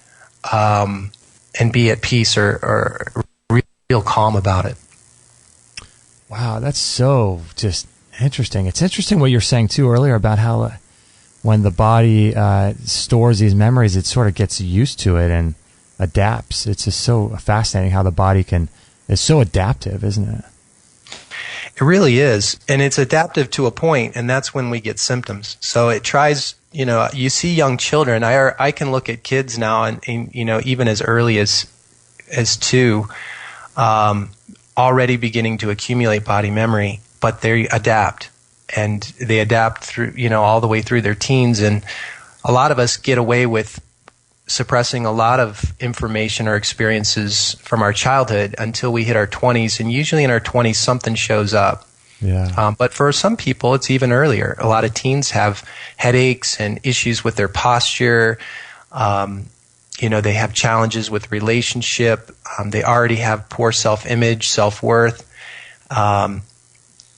be at peace or real calm about it. Wow, that's so just interesting. It's interesting what you're saying too earlier about how when the body stores these memories, it sort of gets used to it and adapts. It's just so fascinating how the body is so adaptive, isn't it? It really is. And it's adaptive to a point, and that's when we get symptoms. So it tries, you see young children. I can look at kids now and even as early as 2, already beginning to accumulate body memory, but they adapt. And they adapt through, all the way through their teens. And a lot of us get away with suppressing a lot of information or experiences from our childhood until we hit our 20s. And usually in our 20s, something shows up. Yeah. But for some people, it's even earlier. A lot of teens have headaches and issues with their posture. They have challenges with relationship. They already have poor self-image, self-worth,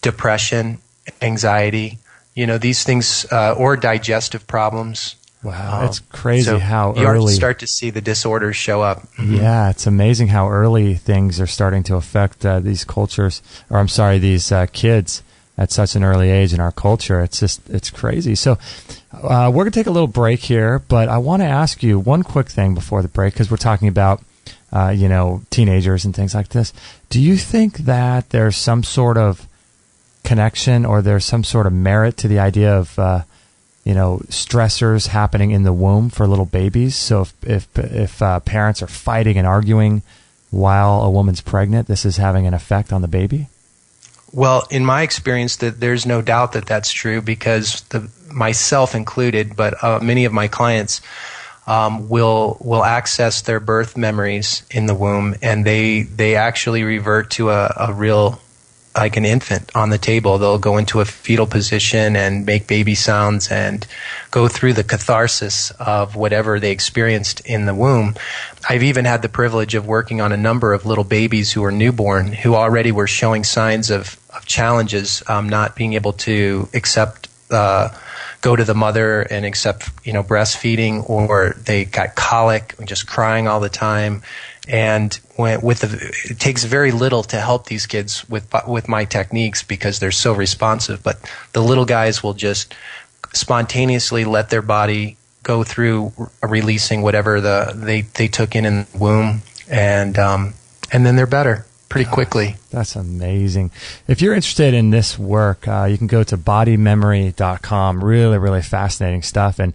depression, anxiety, these things, or digestive problems. Wow, it's crazy so how you early you start to see the disorders show up. Mm-hmm. Yeah, it's amazing how early things are starting to affect these cultures, these kids at such an early age in our culture. It's crazy. So we're going to take a little break here, but I want to ask you one quick thing before the break, because we're talking about teenagers and things like this. Do you think that there's some sort of connection or there's some sort of merit to the idea of stressors happening in the womb for little babies? So if parents are fighting and arguing while a woman's pregnant, this is having an effect on the baby? Well, in my experience, that there's no doubt that that's true, because myself included, but many of my clients will access their birth memories in the womb, and they actually revert to a real, like an infant on the table. They'll go into a fetal position and make baby sounds and go through the catharsis of whatever they experienced in the womb. I've even had the privilege of working on a number of little babies who were newborn, who already were showing signs of challenges, not being able to go to the mother and accept, breastfeeding, or they got colic and just crying all the time. And it takes very little to help these kids with my techniques, because they're so responsive. But the little guys will just spontaneously let their body go through releasing whatever they took in the womb, and then they're better. pretty quickly. That's amazing. If you're interested in this work, you can go to bodymemory.com. Really, really fascinating stuff. And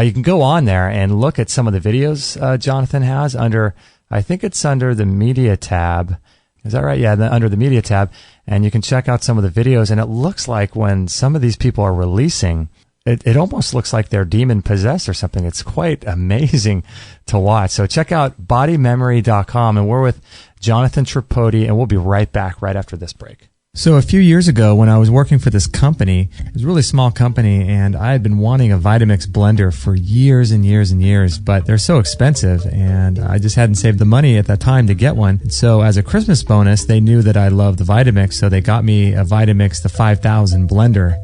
you can go on there and look at some of the videos Jonathan has under, I think it's under the media tab. Is that right? Yeah, under the media tab. And you can check out some of the videos. And it looks like when some of these people are releasing, it almost looks like they're demon possessed or something. It's quite amazing to watch. So check out bodymemory.com. And we're with Jonathan Tripodi, and we'll be right back right after this break. So a few years ago, when I was working for this company, it was a really small company, and I had been wanting a Vitamix blender for years and years and years, but they're so expensive, and I just hadn't saved the money at that time to get one. So as a Christmas bonus, they knew that I loved the Vitamix, so they got me a Vitamix, the 5000 blender.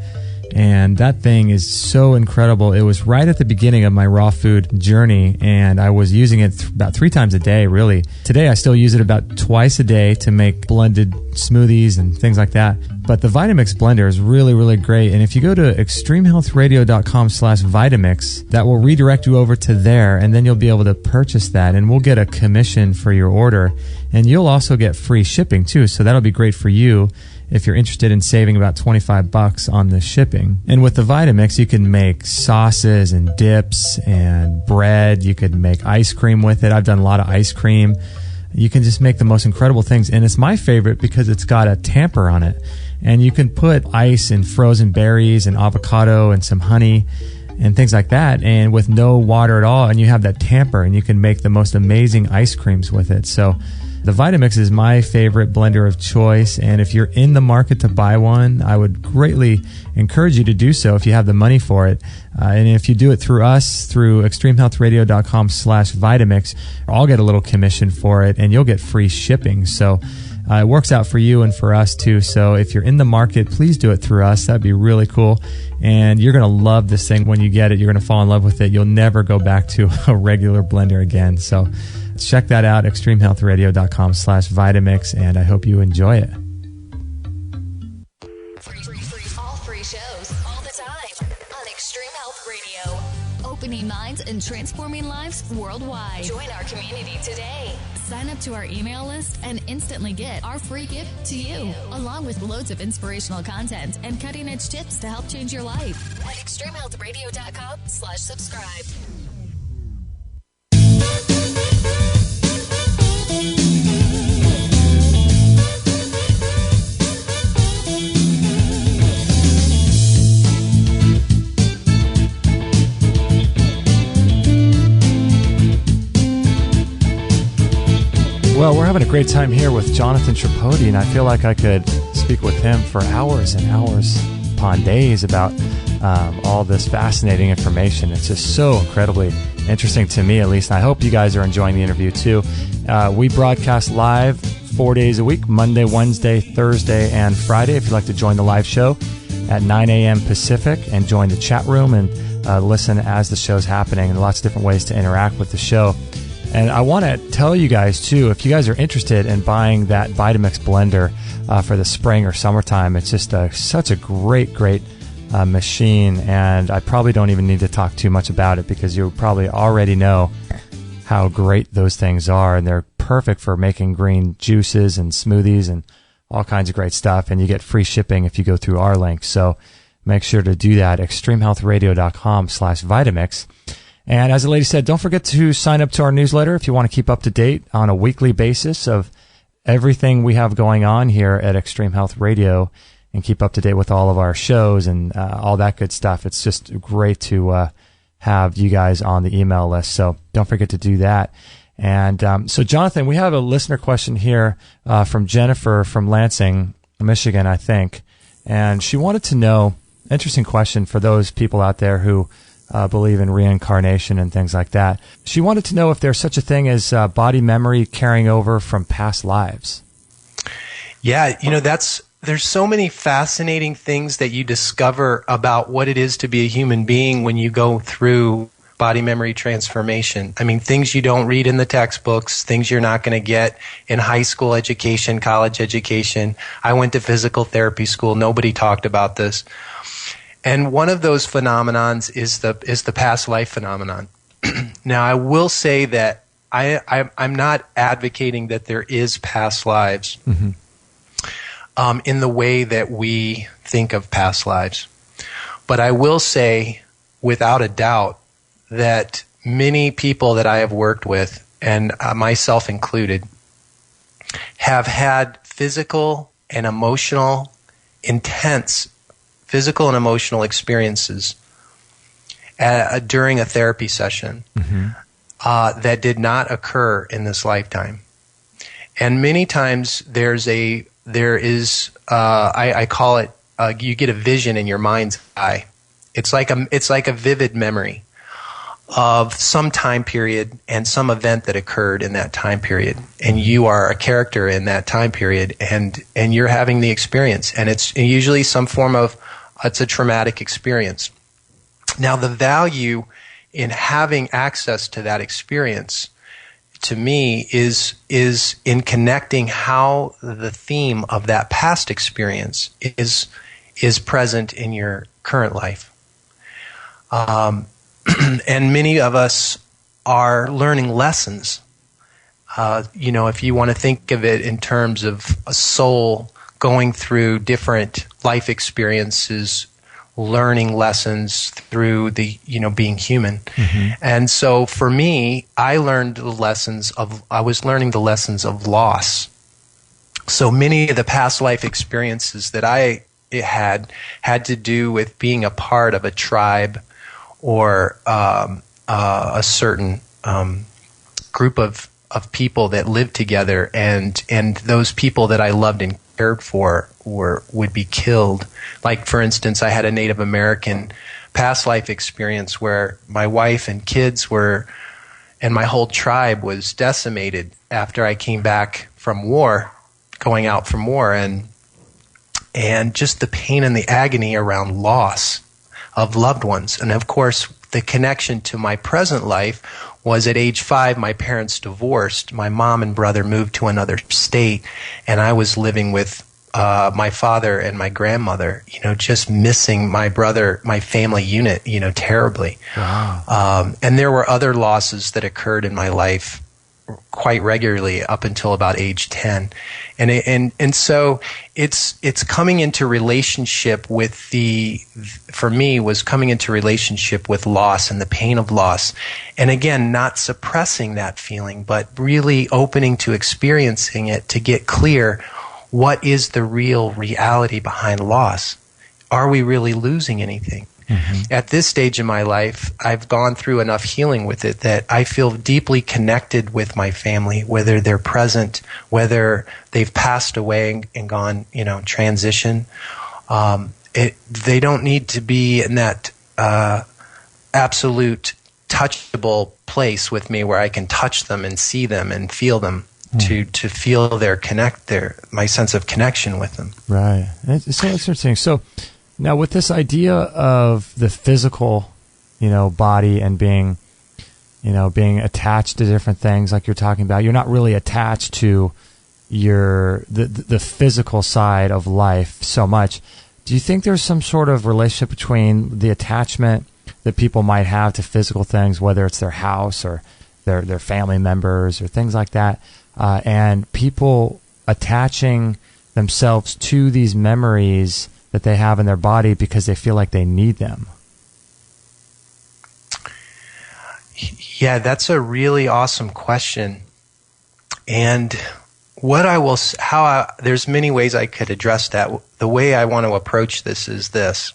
And that thing is so incredible. It was right at the beginning of my raw food journey, and I was using it about 3 times a day, really. Today, I still use it about twice a day to make blended smoothies and things like that. But the Vitamix blender is really, really great. And if you go to extremehealthradio.com/Vitamix, that will redirect you over to there, and then you'll be able to purchase that, and we'll get a commission for your order. And you'll also get free shipping, too, so that'll be great for you if you're interested in saving about $25 on the shipping. And with the Vitamix, you can make sauces and dips and bread. You could make ice cream with it. I've done a lot of ice cream. You can just make the most incredible things. And it's my favorite because it's got a tamper on it. And you can put ice and frozen berries and avocado and some honey and things like that, and with no water at all. And you have that tamper, and you can make the most amazing ice creams with it. So the Vitamix is my favorite blender of choice, and if you're in the market to buy one, I would greatly encourage you to do so if you have the money for it. And if you do it through us, through extremehealthradio.com/Vitamix, I'll get a little commission for it, and you'll get free shipping. So it works out for you and for us too. So if you're in the market, please do it through us. That'd be really cool. And you're going to love this thing when you get it. You're going to fall in love with it. You'll never go back to a regular blender again. So check that out, extremehealthradio.com/Vitamix, and I hope you enjoy it. All free shows, all the time, on Extreme Health Radio. Opening minds and transforming lives worldwide. Join our community today. Sign up to our email list and instantly get our free gift to you, along with loads of inspirational content and cutting-edge tips to help change your life at extremehealthradio.com/subscribe. Well, we're having a great time here with Jonathan Tripodi, and I feel like I could speak with him for hours and hours upon days about all this fascinating information. It's just so incredibly interesting to me, at least. And I hope you guys are enjoying the interview, too. We broadcast live 4 days a week, Monday, Wednesday, Thursday, and Friday. If you'd like to join the live show at 9 a.m. Pacific and join the chat room and listen as the show's happening, and lots of different ways to interact with the show. And I want to tell you guys, too, if you guys are interested in buying that Vitamix blender for the spring or summertime, it's just such a great machine. And I probably don't even need to talk too much about it because you probably already know how great those things are. And they're perfect for making green juices and smoothies and all kinds of great stuff. And you get free shipping if you go through our link. So make sure to do that, extremehealthradio.com/Vitamix. And as the lady said, don't forget to sign up to our newsletter if you want to keep up to date on a weekly basis of everything we have going on here at Extreme Health Radio and keep up to date with all of our shows and all that good stuff. It's just great to have you guys on the email list. So don't forget to do that. And so, Jonathan, we have a listener question here from Jennifer from Lansing, Michigan, I think. And she wanted to know, interesting question for those people out there who believe in reincarnation and things like that. She wanted to know if there's such a thing as body memory carrying over from past lives. Yeah, there's so many fascinating things that you discover about what it is to be a human being when you go through body memory transformation. I mean, things you don't read in the textbooks, things you're not going to get in high school education, college education. I went to physical therapy school. Nobody talked about this. And one of those phenomenons is the past life phenomenon. Now, I will say that I'm not advocating that there is past lives in the way that we think of past lives. But I will say, without a doubt, that many people that I have worked with, and myself included, have had intense physical and emotional experiences during a therapy session that did not occur in this lifetime. And many times I call it, you get a vision in your mind's eye. It's like a vivid memory of some time period and some event that occurred in that time period, and you are a character in that time period, and you're having the experience, and it's usually some form of it's a traumatic experience. Now, the value in having access to that experience, to me, is in connecting how the theme of that past experience is present in your current life. And many of us are learning lessons. If you want to think of it in terms of a soul going through different life experiences, learning lessons through the, being human. And so for me, I was learning the lessons of loss. So many of the past life experiences that I had to do with being a part of a tribe or a certain group of people that lived together, and those people that I loved and cared for would be killed. Like, for instance, I had a Native American past life experience where my wife and kids and my whole tribe was decimated after I came back from war, going out from war, and just the pain and the agony around loss of loved ones. And of course, the connection to my present life was at age 5, my parents divorced. My mom and brother moved to another state, and I was living with my father and my grandmother, just missing my brother, my family unit, terribly. Wow. And there were other losses that occurred in my life quite regularly up until about age 10. And so it's coming into relationship with for me, was coming into relationship with loss and the pain of loss. And again, not suppressing that feeling, but really opening to experiencing it to get clear, what is the real reality behind loss? Are we really losing anything? At this stage in my life, I've gone through enough healing with it that I feel deeply connected with my family, whether they're present, whether they've passed away and gone, transition. They don't need to be in that absolute touchable place with me where I can touch them and see them and feel them, to feel my sense of connection with them. Right. It's so interesting. So, now, with this idea of the physical, body and being attached to different things, like you're talking about, you're not really attached to the physical side of life so much. Do you think there's some sort of relationship between the attachment that people might have to physical things, whether it's their house or their family members or things like that, and people attaching themselves to these memories that they have in their body because they feel like they need them? Yeah, that's a really awesome question. And there's many ways I could address that. The way I want to approach this is this.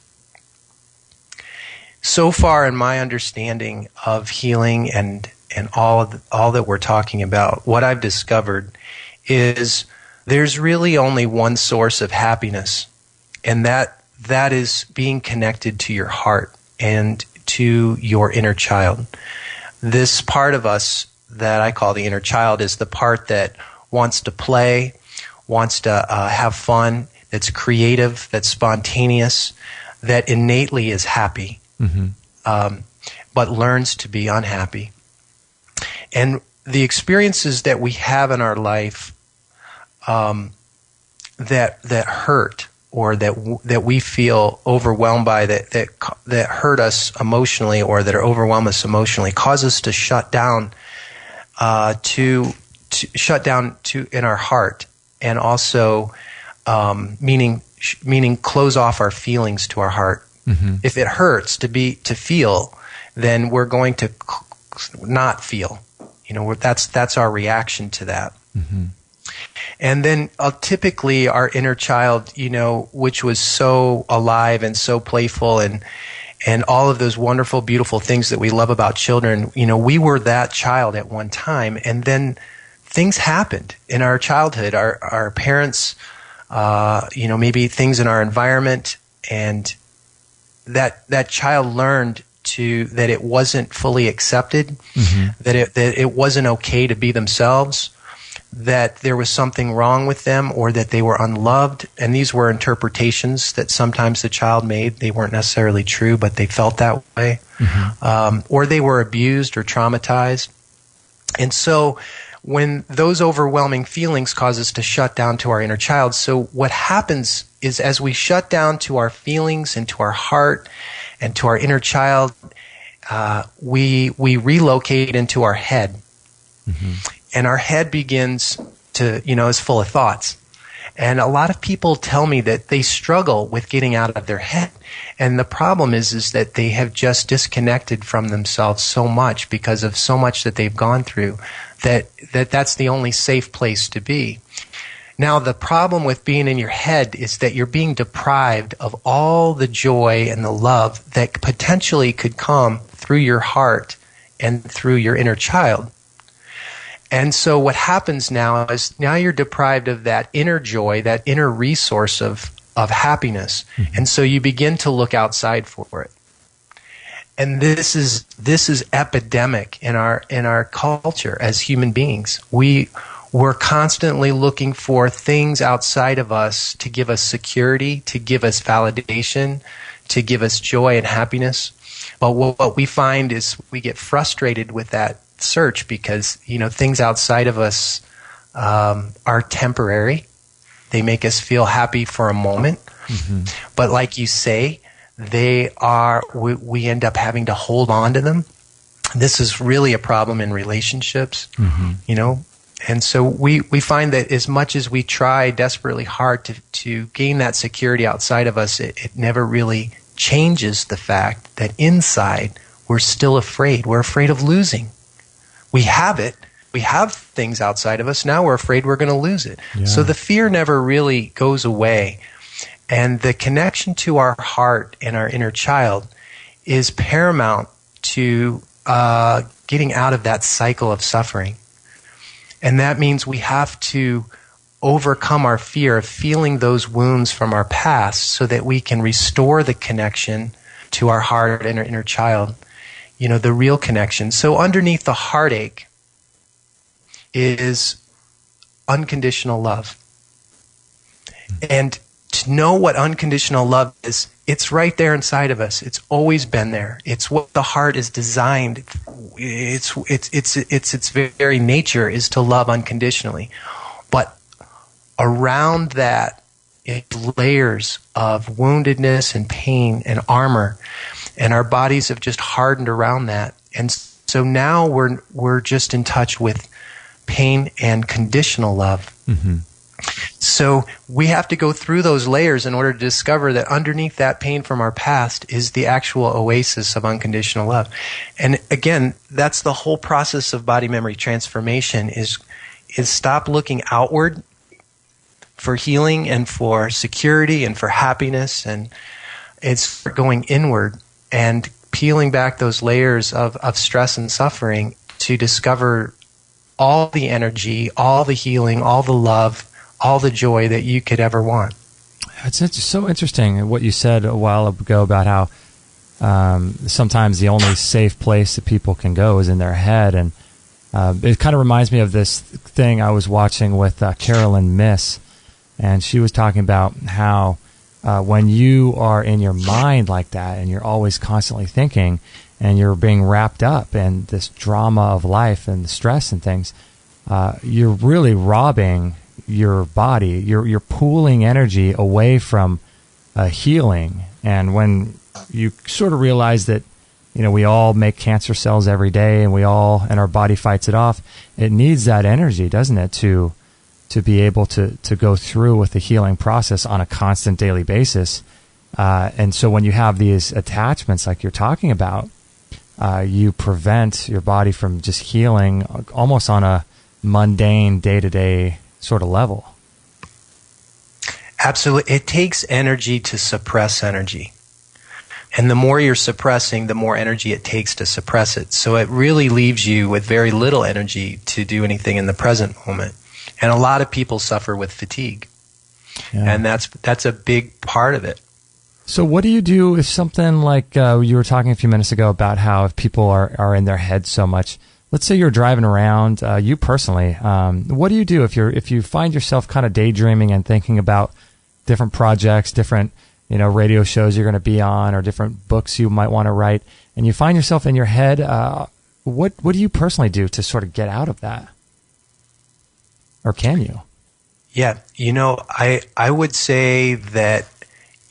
So far in my understanding of healing and all that we're talking about, what I've discovered is there's really only one source of happiness. And that is being connected to your heart and to your inner child. This part of us that I call the inner child is the part that wants to play, wants to have fun, that's creative, that's spontaneous, that innately is happy, but learns to be unhappy. And the experiences that we have in our life that hurt, or that we feel overwhelmed by, that hurt us emotionally, or that overwhelm us emotionally, cause us to shut down to shut down in our heart, and also meaning close off our feelings to our heart. Mm-hmm. If it hurts to feel, then we're going to not feel. That's our reaction to that. Mm-hmm. And then typically our inner child, which was so alive and so playful and all of those wonderful, beautiful things that we love about children, we were that child at one time. And then things happened in our childhood. Our parents, maybe things in our environment, and that child learned that it wasn't fully accepted, mm-hmm. that it wasn't okay to be themselves, that there was something wrong with them, or that they were unloved. And these were interpretations that sometimes the child made. They weren't necessarily true, but they felt that way. Mm-hmm. Or they were abused or traumatized. And so when those overwhelming feelings cause us to shut down to our inner child, so what happens is as we shut down to our feelings and to our heart and to our inner child, we relocate into our head. Mm-hmm. And our head begins to, is full of thoughts. And a lot of people tell me that they struggle with getting out of their head. And the problem is that they have just disconnected from themselves so much because of so much that they've gone through that's the only safe place to be. Now, the problem with being in your head is that you're being deprived of all the joy and the love that potentially could come through your heart and through your inner child. And so what happens now is you're deprived of that inner joy, that inner resource of happiness. Mm-hmm. And so you begin to look outside for it. And this is epidemic in our culture as human beings. We're constantly looking for things outside of us to give us security, to give us validation, to give us joy and happiness. But what we find is we get frustrated with that search because, things outside of us are temporary. They make us feel happy for a moment. Mm-hmm. But like you say, we end up having to hold on to them. This is really a problem in relationships, mm-hmm. And so we find that as much as we try desperately hard to gain that security outside of us, it never really changes the fact that inside we're still afraid. We're afraid of losing. We have it. We have things outside of us. Now we're afraid we're going to lose it. Yeah. So the fear never really goes away. And the connection to our heart and our inner child is paramount to getting out of that cycle of suffering. And that means we have to overcome our fear of feeling those wounds from our past so that we can restore the connection to our heart and our inner child, the real connection. So underneath the heartache is unconditional love. And to know what unconditional love is, it's right there inside of us. It's always been there. It's what the heart is designed. Its very nature is to love unconditionally. But around that, it's layers of woundedness and pain and armor, and our bodies have just hardened around that. And so now we're just in touch with pain and conditional love. Mm-hmm. So we have to go through those layers in order to discover that underneath that pain from our past is the actual oasis of unconditional love. And again, that's the whole process of body memory transformation is stop looking outward for healing and for security and for happiness, and it's going inward and peeling back those layers of stress and suffering to discover all the energy, all the healing, all the love, all the joy that you could ever want. It's so interesting what you said a while ago about how sometimes the only safe place that people can go is in their head. And it kind of reminds me of this thing I was watching with Carolyn Miss. And she was talking about how when you are in your mind like that and you're always constantly thinking and you're being wrapped up in this drama of life and the stress and things, you're really robbing your body. You're pooling energy away from healing. And when you sort of realize that we all make cancer cells every day, and our body fights it off. It needs that energy, doesn't it, to be able to go through with the healing process on a constant daily basis. And so when you have these attachments like you're talking about, you prevent your body from just healing almost on a mundane day-to-day sort of level. Absolutely. It takes energy to suppress energy. And the more you're suppressing, the more energy it takes to suppress it. So it really leaves you with very little energy to do anything in the present moment. And a lot of people suffer with fatigue. Yeah. And that's a big part of it. So what do you do if something like you were talking a few minutes ago about how if people are in their head so much? Let's say you're driving around, you personally, what do you do if you find yourself kind of daydreaming and thinking about different projects, different radio shows you're going to be on, or different books you might want to write, and you find yourself in your head? What do you personally do to sort of get out of that, or can you? Yeah, I would say that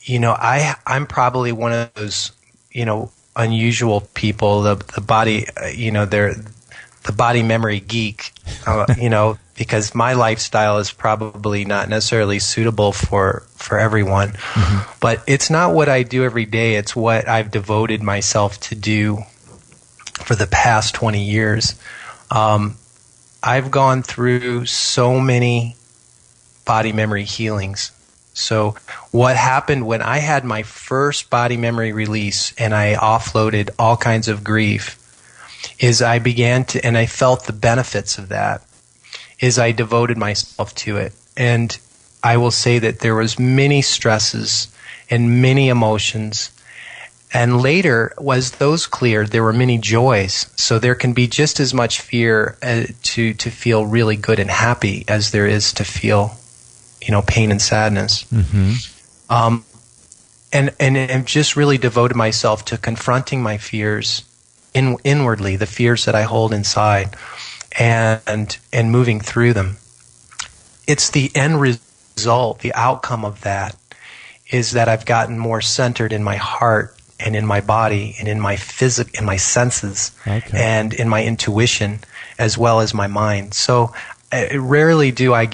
I'm probably one of those unusual people. The body, they're the body memory geek, because my lifestyle is probably not necessarily suitable for everyone. Mm-hmm. But it's not what I do every day. It's what I've devoted myself to do for the past 20 years. I've gone through so many body memory healings. So what happened when I had my first body memory release and I offloaded all kinds of grief is I began to, and I felt the benefits of that, is I devoted myself to it. And I will say that there was many stresses and many emotions. And later, as those cleared, there were many joys. So there can be just as much fear to feel really good and happy as there is to feel, pain and sadness. Mm-hmm. And just really devoted myself to confronting my fears inwardly, the fears that I hold inside, and moving through them. It's the end result, the outcome of that, is that I've gotten more centered in my heart and in my body and in my in my senses, okay, and in my intuition as well as my mind. So rarely do I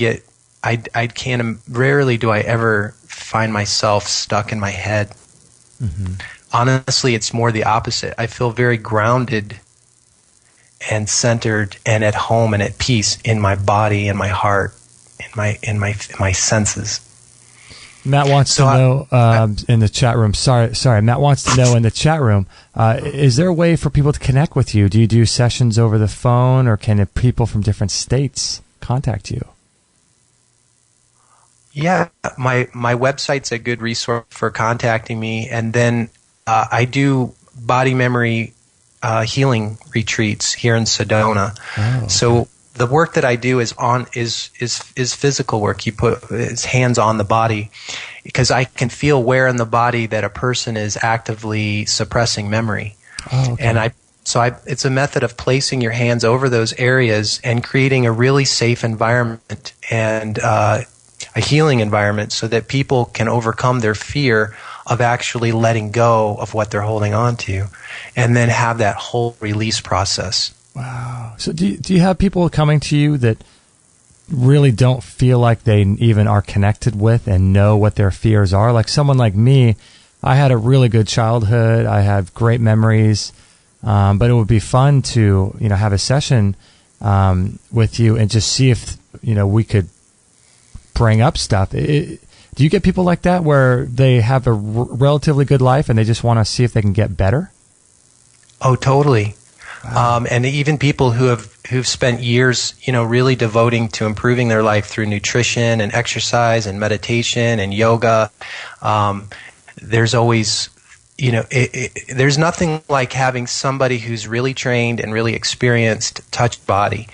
ever find myself stuck in my head. Mm-hmm. Honestly, it's more the opposite. I feel very grounded and centered and at home and at peace in my body and my heart, in my senses. Matt wants to know in the chat room. Sorry. Matt wants to know in the chat room. Is there a way for people to connect with you? Do you do sessions over the phone, or can people from different states contact you? Yeah, my website's a good resource for contacting me, and then I do body memory healing retreats here in Sedona. Oh, okay. So the work that I do is physical work. You put it's hands on the body, because I can feel where in the body that a person is actively suppressing memory. Oh, okay. And it's a method of placing your hands over those areas and creating a really safe environment and a healing environment so that people can overcome their fear of actually letting go of what they're holding on to, and then have that whole release process. Wow. So do you have people coming to you that really don't feel like they even are connected with and know what their fears are? Like someone like me, I had a really good childhood. I have great memories, but it would be fun to have a session with you and just see if we could bring up stuff. Do you get people like that where they have a relatively good life and they just want to see if they can get better? Oh, totally. Wow. And even people who've spent years, really devoting to improving their life through nutrition and exercise and meditation and yoga. There's always, there's nothing like having somebody who's really trained and really experienced touch body,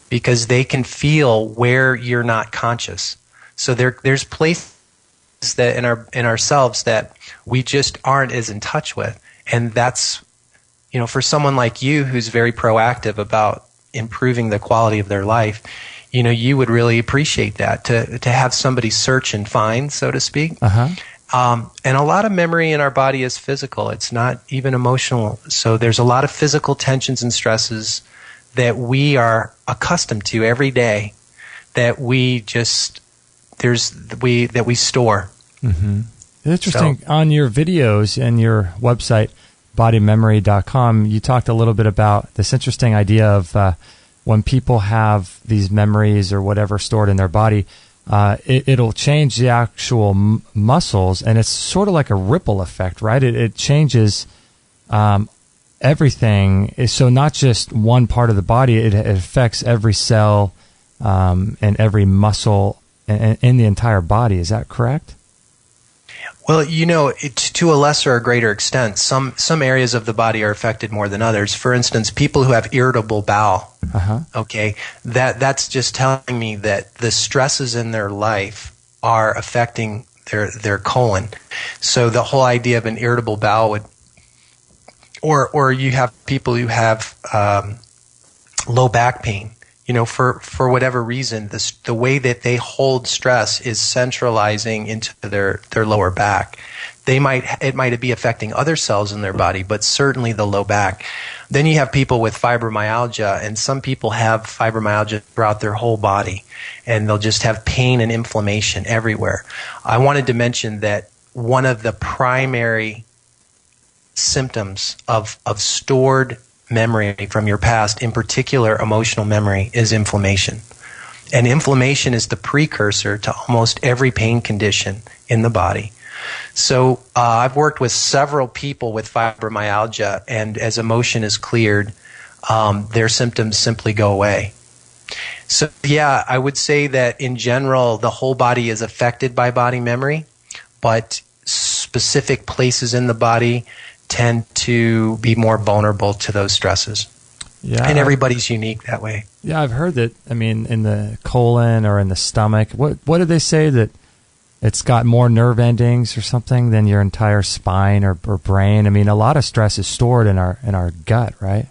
because they can feel where you're not conscious. So there's places that in ourselves that we just aren't as in touch with, and that's for someone like you who's very proactive about improving the quality of their life, you would really appreciate that to have somebody search and find, so to speak. Uh-huh. And a lot of memory in our body is physical. It's not even emotional. So there's a lot of physical tensions and stresses that we are accustomed to every day that we just that we store. Mm-hmm. Interesting. So, on your videos and your website, bodymemory.com, you talked a little bit about this interesting idea of when people have these memories or whatever stored in their body, it'll change the actual muscles, and it's sort of like a ripple effect, right? It changes everything. So not just one part of the body, it affects every cell and every muscle in the entire body. Is that correct? Well, to a lesser or greater extent, some areas of the body are affected more than others. For instance, people who have irritable bowel, okay, that's just telling me that the stresses in their life are affecting their colon. So the whole idea of an irritable bowel would, or you have people who have low back pain. For whatever reason, the way that they hold stress is centralizing into their lower back. It might be affecting other cells in their body, but certainly the low back. Then you have people with fibromyalgia, and some people have fibromyalgia throughout their whole body, and they'll just have pain and inflammation everywhere. I wanted to mention that one of the primary symptoms of stored memory from your past, in particular emotional memory, is inflammation. And inflammation is the precursor to almost every pain condition in the body. So I've worked with several people with fibromyalgia, and as emotion is cleared, their symptoms simply go away. So yeah, I would say that in general, the whole body is affected by body memory, but specific places in the body tend to be more vulnerable to those stresses. Yeah, and everybody's unique that way. Yeah, I've heard that, in the colon or in the stomach, what did they say, that it's got more nerve endings or something than your entire spine or brain? A lot of stress is stored in our gut, right?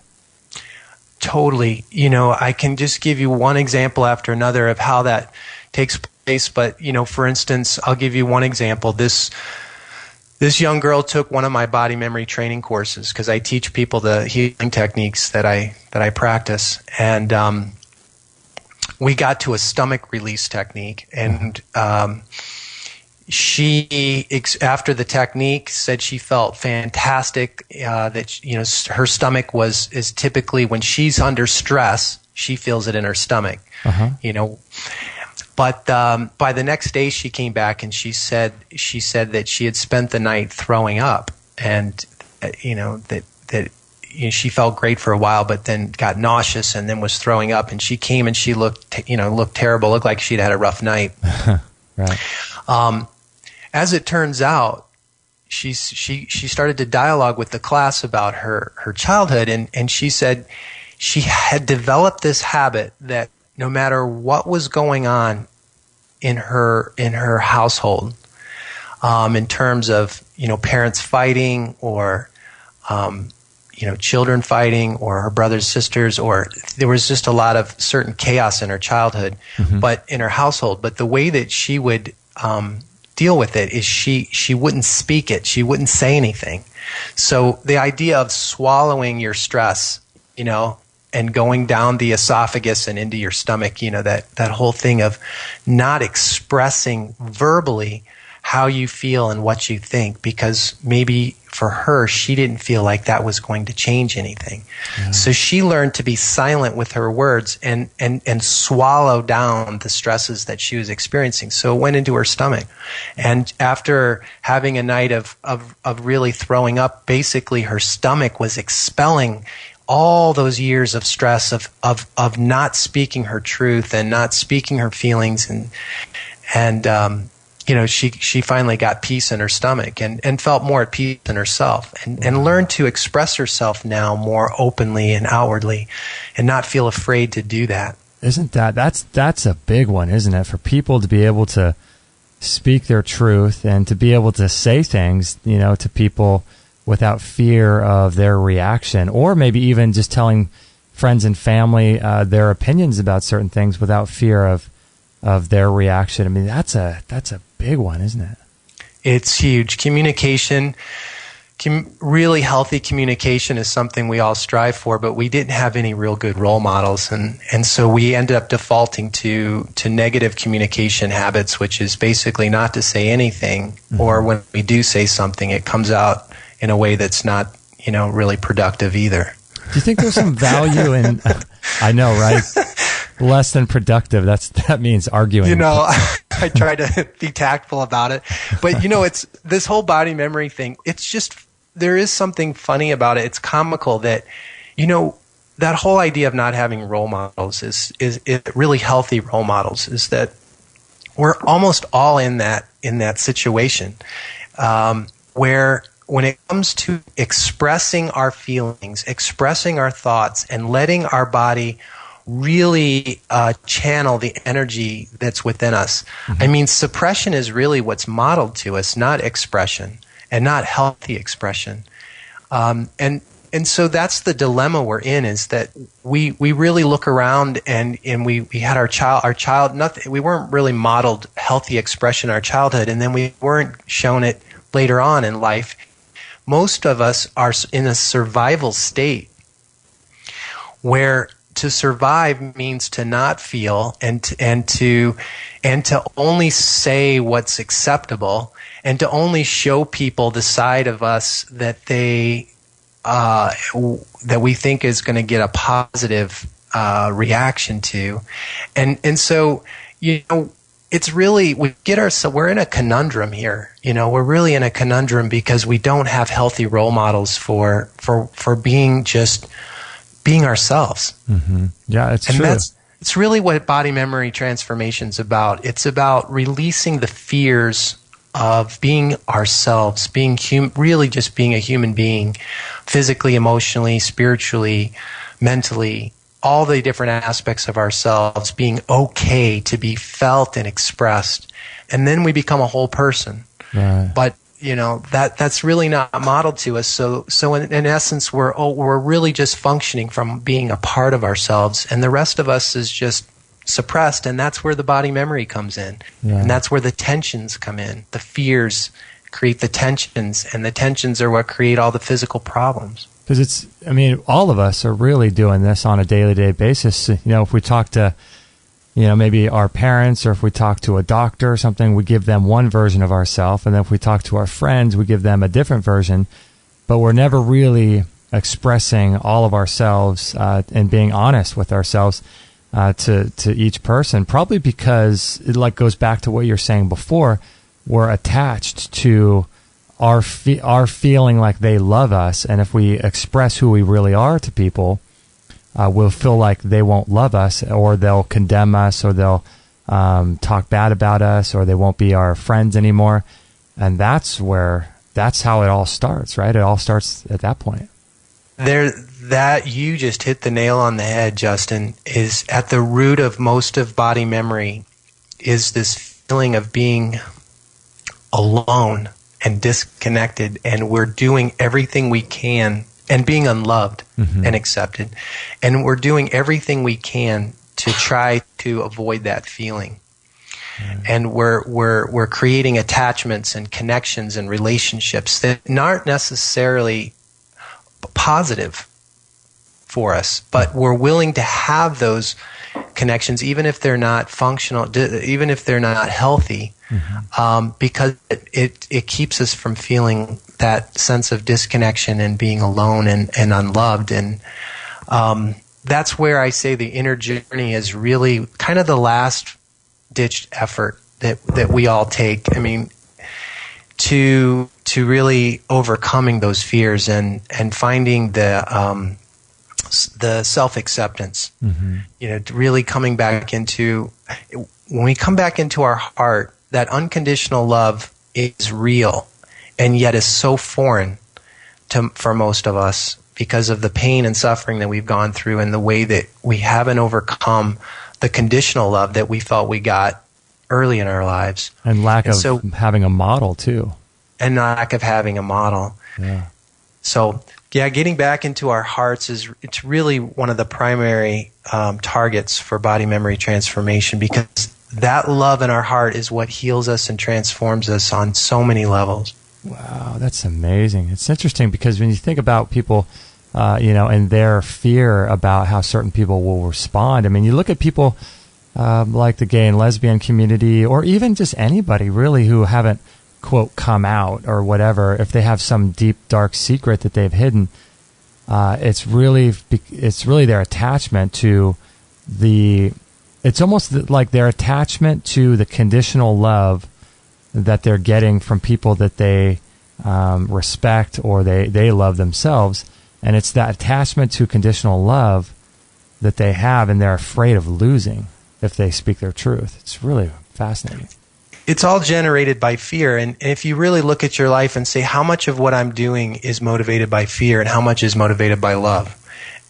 Totally. I can just give you one example after another of how that takes place. But, for instance, I'll give you one example. This young girl took one of my body memory training courses because I teach people the healing techniques that I practice. And we got to a stomach release technique. And she, after the technique, said she felt fantastic, that her stomach is typically, when she's under stress, she feels it in her stomach. But by the next day, she came back and she said that she had spent the night throwing up, and that she felt great for a while, but then got nauseous and then was throwing up. And she came and she looked terrible, looked like she'd had a rough night. Right. As it turns out, she started to dialogue with the class about her childhood, and she said she had developed this habit that no matter what was going on in her household, in terms of parents fighting or children fighting or her brothers, sisters, or there was just a lot of certain chaos in her childhood, but in her household. But the way that she would deal with it is she wouldn't speak it. She wouldn't say anything. So the idea of swallowing your stress, and going down the esophagus and into your stomach, that whole thing of not expressing verbally how you feel and what you think, because maybe for her, she didn't feel like that was going to change anything. Yeah. So she learned to be silent with her words and swallow down the stresses that she was experiencing. So it went into her stomach. And after having a night of really throwing up, basically her stomach was expelling all those years of stress of not speaking her truth and not speaking her feelings, and she finally got peace in her stomach and felt more at peace in herself, and learned to express herself now more openly and outwardly, and not feel afraid to do that. Isn't that's a big one, isn't it? For people to be able to speak their truth and to be able to say things, to people without fear of their reaction, or maybe even just telling friends and family their opinions about certain things without fear of their reaction. That's a big one, isn't it? It's huge. Communication, really healthy communication is something we all strive for, but we didn't have any real good role models. And so we ended up defaulting to negative communication habits, which is basically not to say anything, or when we do say something, it comes out in a way that's not, really productive either. Do you think there's some value in, I know, right? Less than productive. That means arguing. I try to be tactful about it. But, it's this whole body memory thing. It's just, there is something funny about it. It's comical that, that whole idea of not having role models is really healthy role models, is that we're almost all in that situation where when it comes to expressing our feelings, expressing our thoughts, and letting our body really channel the energy that's within us. I mean, suppression is really what's modeled to us, not expression, and not healthy expression. And so that's the dilemma we're in, is that we really look around and we had our child, nothing, we weren't really modeled healthy expression in our childhood, and then we weren't shown it later on in life. Most of us are in a survival state where to survive means to not feel and to only say what's acceptable, and to only show people the side of us that that we think is going to get a positive reaction to, and so it's really, we're in a conundrum here. We're really in a conundrum because we don't have healthy role models for being ourselves. Mm-hmm. Yeah, it's true. It's really what body memory transformation's about. It's about releasing the fears of being ourselves, really just being a human being, physically, emotionally, spiritually, mentally, all the different aspects of ourselves being okay to be felt and expressed. And then we become a whole person. Right. But, that's really not modeled to us. So in essence, we're really just functioning from being a part of ourselves, and the rest of us is just suppressed, and that's where the body memory comes in. Yeah. And that's where the tensions come in. The fears create the tensions, and the tensions are what create all the physical problems. Because all of us are really doing this on a day-to-day basis. If we talk to, maybe our parents, or if we talk to a doctor or something, we give them one version of ourselves. And then if we talk to our friends, we give them a different version. But we're never really expressing all of ourselves and being honest with ourselves to each person. Probably because it goes back to what you're saying before. We're attached to our feeling like they love us, and if we express who we really are to people, we'll feel like they won't love us, or they'll condemn us, or they'll talk bad about us, or they won't be our friends anymore. And that's how it all starts, right? It all starts at that point. That you just hit the nail on the head, Justin. Is at the root of most of body memory is this feeling of being alone and disconnected, and we're doing everything we can, and being unloved and accepted, and we're doing everything we can to try to avoid that feeling. And we're creating attachments and connections and relationships that aren't necessarily positive for us, but we're willing to have those connections even if they're not functional, even if they're not healthy. Because it keeps us from feeling that sense of disconnection and being alone and unloved. And that's where I say the inner journey is really kind of the last-ditched effort that we all take. To really overcoming those fears and finding the self-acceptance. Really coming back into, when we come back into our heart, that unconditional love is real, and yet is so foreign for most of us because of the pain and suffering that we've gone through, and the way that we haven't overcome the conditional love that we felt we got early in our lives. And lack of having a model, too. And lack of having a model. Yeah. So, getting back into our hearts it's really one of the primary targets for body memory transformation, because that love in our heart is what heals us and transforms us on so many levels. Wow, that's amazing. It's interesting because when you think about people, and their fear about how certain people will respond. I mean, you look at people like the gay and lesbian community, or even just anybody really who haven't, quote, come out or whatever. If they have some deep, dark secret that they've hidden, it's really their attachment to it's almost like their attachment to the conditional love that they're getting from people that they respect or they love themselves. And it's that attachment to conditional love that they have, and they're afraid of losing if they speak their truth. It's really fascinating. It's all generated by fear. And if you really look at your life and say, how much of what I'm doing is motivated by fear and how much is motivated by love?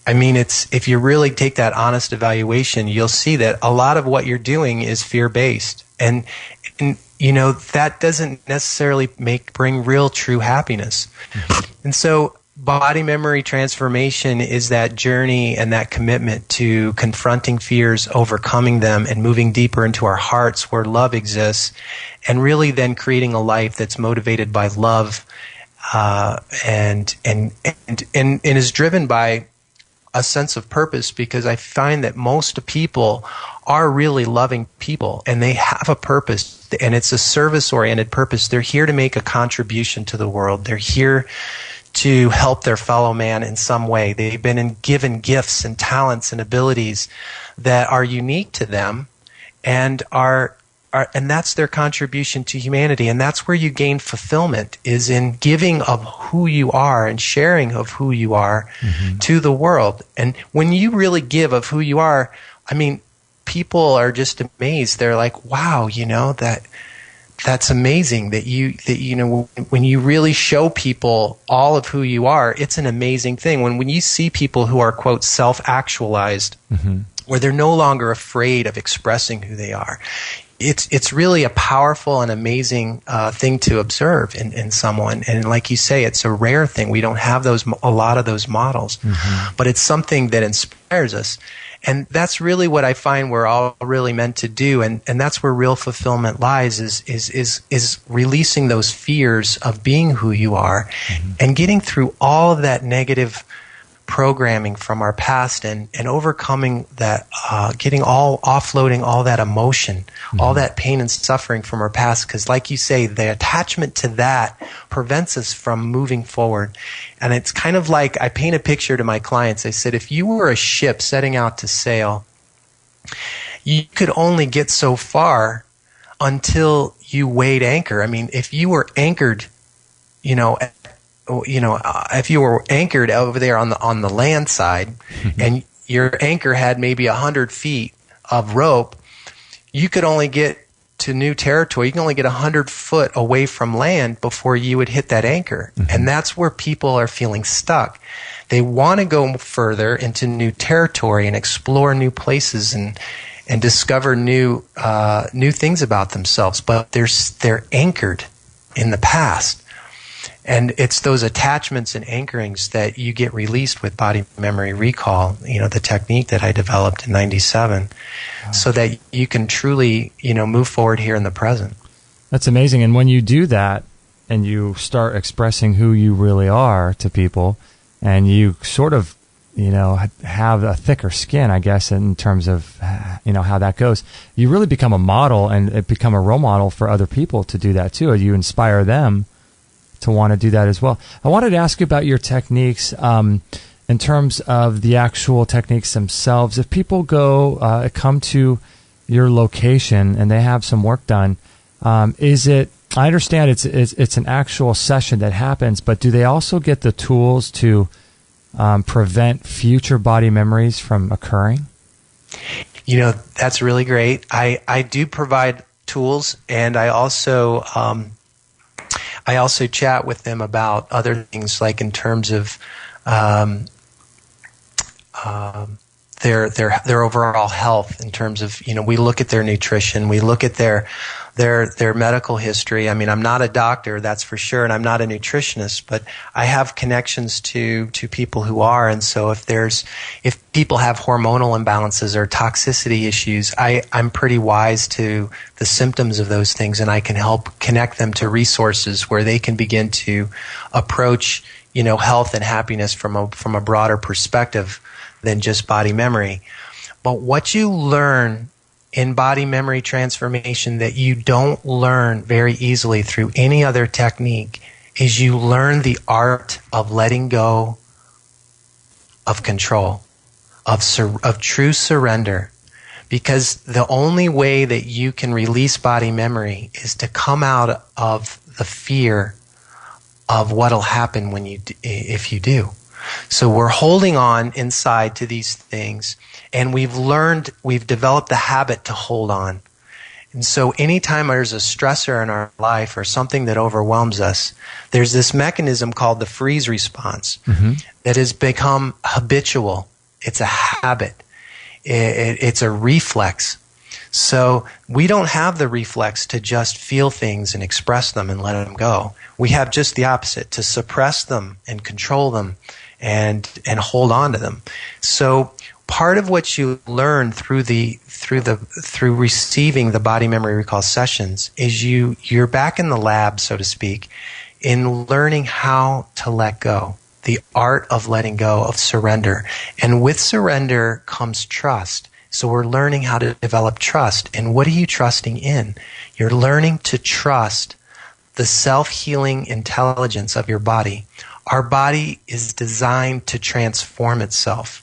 I mean, if you really take that honest evaluation, you'll see that a lot of what you're doing is fear-based. And that doesn't necessarily bring real, true happiness. Mm-hmm. And so body memory transformation is that journey and that commitment to confronting fears, overcoming them, and moving deeper into our hearts where love exists, and really then creating a life that's motivated by love and is driven by a sense of purpose, because I find that most people are really loving people and they have a purpose, and it's a service-oriented purpose. They're here to make a contribution to the world. They're here to help their fellow man in some way. They've been given gifts and talents and abilities that are unique to them, and and that's their contribution to humanity. And that's where you gain fulfillment, is in giving of who you are and sharing of who you are to the world. And when you really give of who you are, I mean, people are just amazed. They're like, wow, that's amazing when you really show people all of who you are. It's an amazing thing. When you see people who are, quote, self-actualized, where they're no longer afraid of expressing who they are, it's really a powerful and amazing thing to observe in someone. And like you say, it's a rare thing. We don't have a lot of those models, but it's something that inspires us. And that's really what I find we're all really meant to do, and that's where real fulfillment lies, is releasing those fears of being who you are, and getting through all of that negative programming from our past, and overcoming that, offloading all that emotion, all that pain and suffering from our past. Because like you say, the attachment to that prevents us from moving forward. And it's kind of like, I paint a picture to my clients. I said, if you were a ship setting out to sail, you could only get so far until you weighed anchor. I mean, if you were anchored, if you were anchored over there on the land side, and your anchor had maybe 100 feet of rope, you could only get to new territory. You can only get 100 foot away from land before you would hit that anchor. And that's where people are feeling stuck. They want to go further into new territory and explore new places and discover new things about themselves, but they're anchored in the past. And it's those attachments and anchorings that you get released with body memory recall, the technique that I developed in 97, so that you can truly, move forward here in the present. That's amazing. And when you do that and you start expressing who you really are to people, and you sort of, have a thicker skin, I guess, in terms of, how that goes, you really become a model and become a role model for other people to do that too. You inspire them to want to do that as well. I wanted to ask you about your techniques in terms of the actual techniques themselves. If people come to your location and they have some work done, is it? I understand it's an actual session that happens, but do they also get the tools to prevent future body memories from occurring? That's really great. I do provide tools, and I also chat with them about other things, like in terms of their overall health in terms of, we look at their nutrition, we look at their medical history. I mean, I'm not a doctor, that's for sure, and I'm not a nutritionist, but I have connections to people who are. And so if people have hormonal imbalances or toxicity issues, I'm pretty wise to the symptoms of those things, and I can help connect them to resources where they can begin to approach, health and happiness from a broader perspective than just body memory. But what you learn in body memory transformation that you don't learn very easily through any other technique is you learn the art of letting go of control, of true surrender. Because the only way that you can release body memory is to come out of the fear of what'll happen if you do. So we're holding on inside to these things, and we've developed the habit to hold on. And so anytime there's a stressor in our life or something that overwhelms us, there's this mechanism called the freeze response that has become habitual. It's a habit. It's a reflex. So we don't have the reflex to just feel things and express them and let them go. We have just the opposite, to suppress them and control them and hold on to them. So part of what you learn through receiving the body memory recall sessions is you're back in the lab, so to speak, in learning how to let go, the art of letting go, of surrender. And with surrender comes trust. So we're learning how to develop trust. And what are you trusting in? You're learning to trust the self-healing intelligence of your body. Our body is designed to transform itself.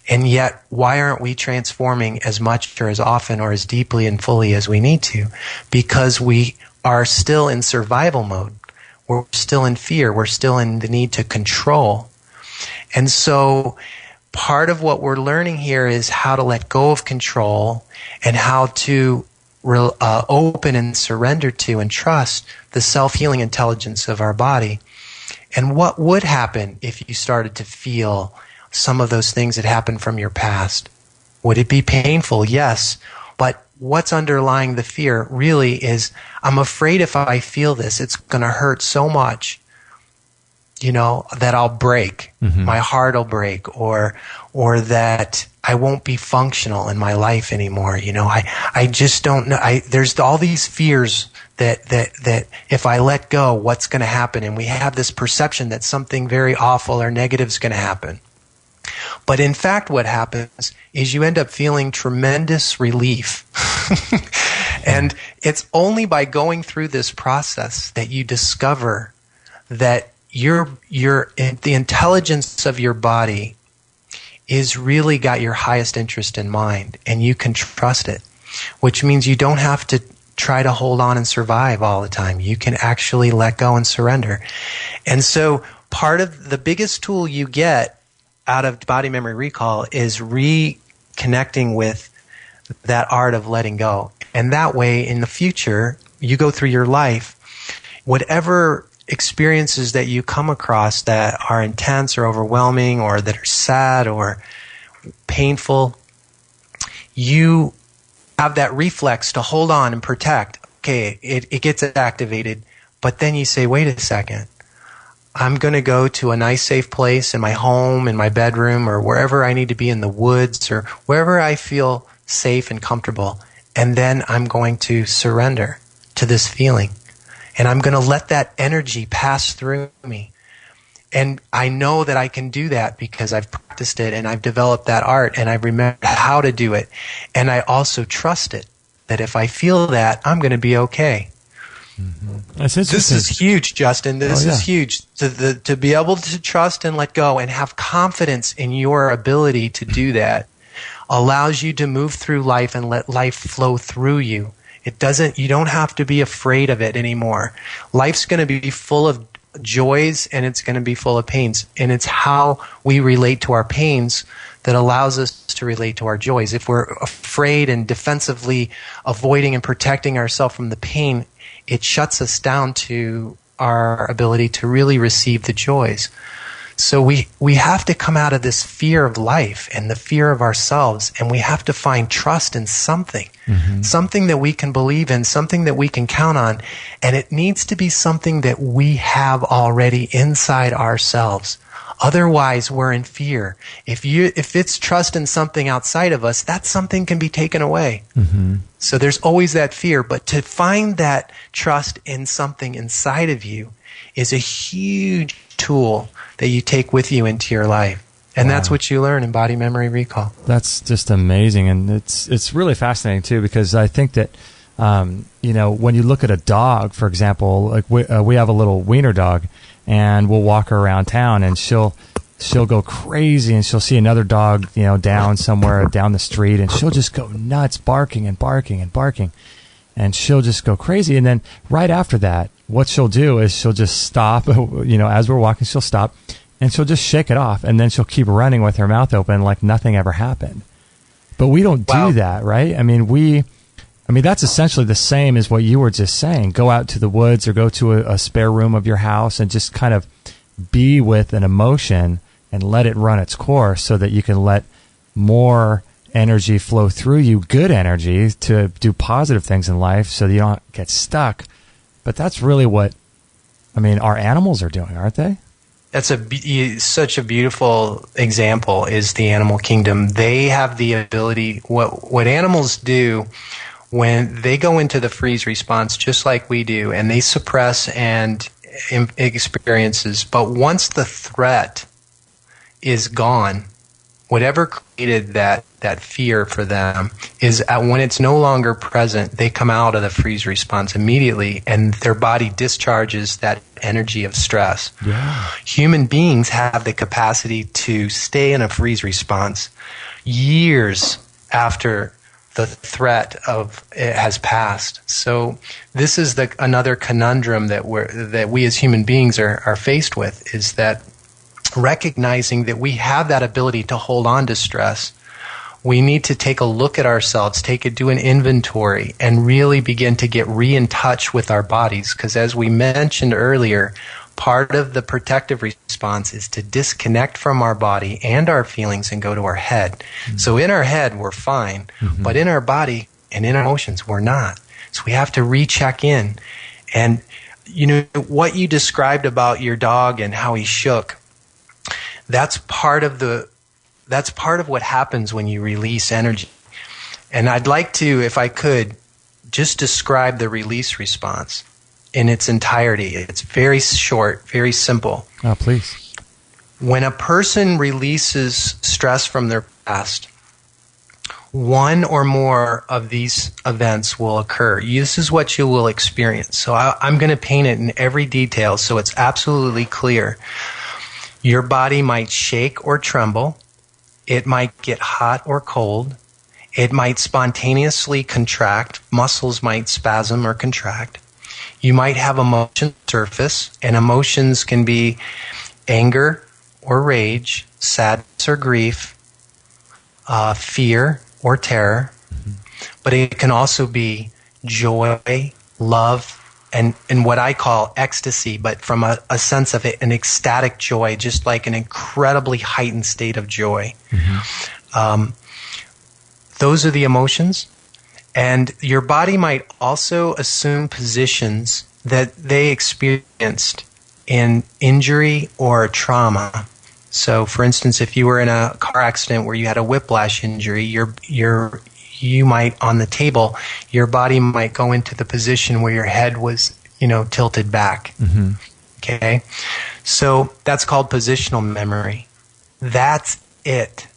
And yet, why aren't we transforming as much or as often or as deeply and fully as we need to? Because we are still in survival mode. We're still in fear. We're still in the need to control. And so part of what we're learning here is how to let go of control and how to open and surrender to and trust the self-healing intelligence of our body. And what would happen if you started to feel some of those things that happened from your past? Would it be painful? Yes. But what's underlying the fear really is, I'm afraid if I feel this, it's going to hurt so much, that I'll break. My heart will break, or that I won't be functional in my life anymore. I just don't know. There's all these fears that if I let go, what's going to happen? And we have this perception that something very awful or negative is going to happen. But in fact, what happens is you end up feeling tremendous relief. And it's only by going through this process that you discover that the intelligence of your body is really got your highest interest in mind, and you can trust it, which means you don't have to try to hold on and survive all the time. You can actually let go and surrender. And so part of the biggest tool you get out of body memory recall is reconnecting with that art of letting go. And that way, in the future, you go through your life, whatever experiences that you come across that are intense or overwhelming or that are sad or painful, you have that reflex to hold on and protect. Okay, it gets activated, but then you say, wait a second. I'm going to go to a nice safe place in my home, in my bedroom, or wherever I need to be, in the woods, or wherever I feel safe and comfortable. And then I'm going to surrender to this feeling. And I'm going to let that energy pass through me. And I know that I can do that because I've practiced it and I've developed that art and I remember how to do it. And I also trust it, that if I feel that, I'm going to be okay. This is huge, Justin. This is huge. To be able to trust and let go and have confidence in your ability to do that allows you to move through life and let life flow through you. You don't have to be afraid of it anymore. Life's going to be full of joys and it's going to be full of pains. And it's how we relate to our pains that allows us to relate to our joys. If we're afraid and defensively avoiding and protecting ourselves from the pain, it shuts us down to our ability to really receive the joys. So we have to come out of this fear of life and the fear of ourselves, and we have to find trust in something, something that we can believe in, something that we can count on, and it needs to be something that we have already inside ourselves. Otherwise, we're in fear. If it's trust in something outside of us, that something can be taken away. So there's always that fear, but to find that trust in something inside of you is a huge tool that you take with you into your life. And that's what you learn in Body Memory Recall. That's just amazing. And it's really fascinating, too, because I think that, when you look at a dog, for example, like we have a little wiener dog, and we'll walk her around town, and she'll go crazy, and she'll see another dog, down somewhere down the street, and she'll just go nuts, barking and barking and barking. And she'll just go crazy. And then right after that, what she'll do is she'll just stop, as we're walking, she'll stop and she'll just shake it off. And then she'll keep running with her mouth open like nothing ever happened. But we don't do that, right? I mean, that's essentially the same as what you were just saying. Go out to the woods or go to a spare room of your house and just kind of be with an emotion and let it run its course so that you can let more energy flow through you, good energy, to do positive things in life so that you don't get stuck. But that's really what, our animals are doing, aren't they? That's such a beautiful example is the animal kingdom. They have the ability, what animals do when they go into the freeze response, just like we do, and they suppress and experiences. But once the threat is gone, whatever created that fear for them is when it's no longer present, they come out of the freeze response immediately, and their body discharges that energy of stress. Yeah. Human beings have the capacity to stay in a freeze response years after the threat of it has passed. So this is another conundrum that we as human beings are faced with, is that recognizing that we have that ability to hold on to stress, we need to take a look at ourselves, do an inventory, and really begin to get in touch with our bodies. Because as we mentioned earlier, part of the protective response is to disconnect from our body and our feelings and go to our head. So in our head, we're fine, but in our body and in our emotions, we're not. So we have to recheck in. And, what you described about your dog and how he shook, that's part of what happens when you release energy. And I'd like to, if I could, just describe the release response in its entirety. It's very short, very simple. Oh, please. When a person releases stress from their past, one or more of these events will occur. This is what you will experience. So I'm going to paint it in every detail so it's absolutely clear. Your body might shake or tremble. It might get hot or cold. It might spontaneously contract. Muscles might spasm or contract. You might have emotions surface, and emotions can be anger or rage, sadness or grief, fear or terror. But it can also be joy, love, and what I call ecstasy, but from a sense of it, an ecstatic joy, just like an incredibly heightened state of joy. Those are the emotions. And your body might also assume positions that they experienced in injury or trauma. So, for instance, if you were in a car accident where you had a whiplash injury, you might, on the table, your body might go into the position where your head was, tilted back. Okay? So that's called positional memory. That's it.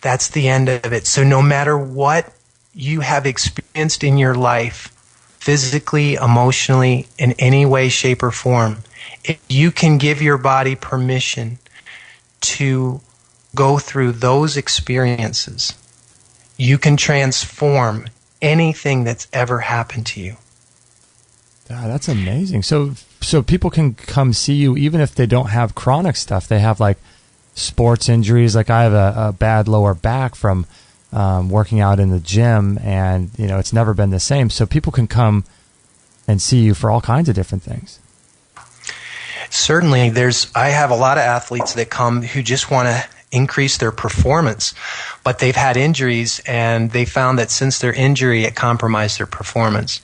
That's the end of it. So no matter what you have experienced in your life, physically, emotionally, in any way, shape, or form, if you can give your body permission to go through those experiences, you can transform anything that's ever happened to you. That's amazing. So people can come see you even if they don't have chronic stuff. They have like sports injuries. Like I have a bad lower back from working out in the gym, and it's never been the same. So people can come and see you for all kinds of different things. Certainly, I have a lot of athletes that come who just want to increase their performance, but they've had injuries, and they found that since their injury, it compromised their performance.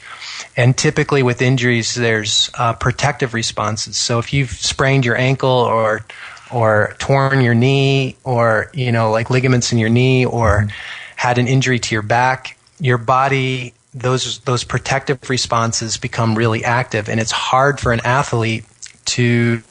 And typically with injuries, there's protective responses. So if you've sprained your ankle or torn your knee, or, like ligaments in your knee, or had an injury to your back, your body, those protective responses become really active, and it's hard for an athlete to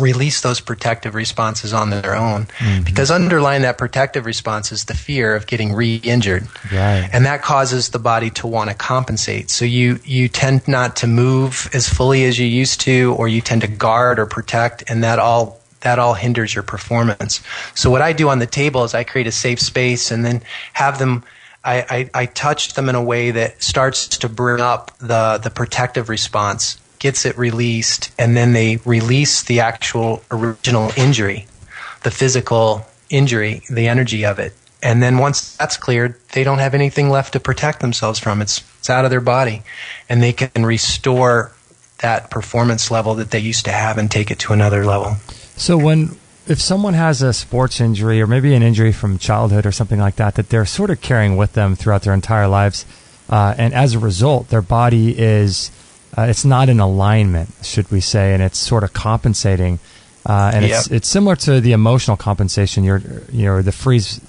release those protective responses on their own, because underlying that protective response is the fear of getting re-injured. Right. And that causes the body to want to compensate. So you tend not to move as fully as you used to, or you tend to guard or protect, and that all hinders your performance. So what I do on the table is I create a safe space, and then have them, I touch them in a way that starts to bring up the protective response, gets it released, and then they release the actual original injury, the physical injury, the energy of it. And then once that's cleared, they don't have anything left to protect themselves from. It's out of their body, and they can restore that performance level that they used to have and take it to another level. So if someone has a sports injury, or maybe an injury from childhood or something like that they're sort of carrying with them throughout their entire lives, and as a result, their body is it's not in alignment, should we say, and it's sort of compensating, and it's similar to the emotional compensation, the freeze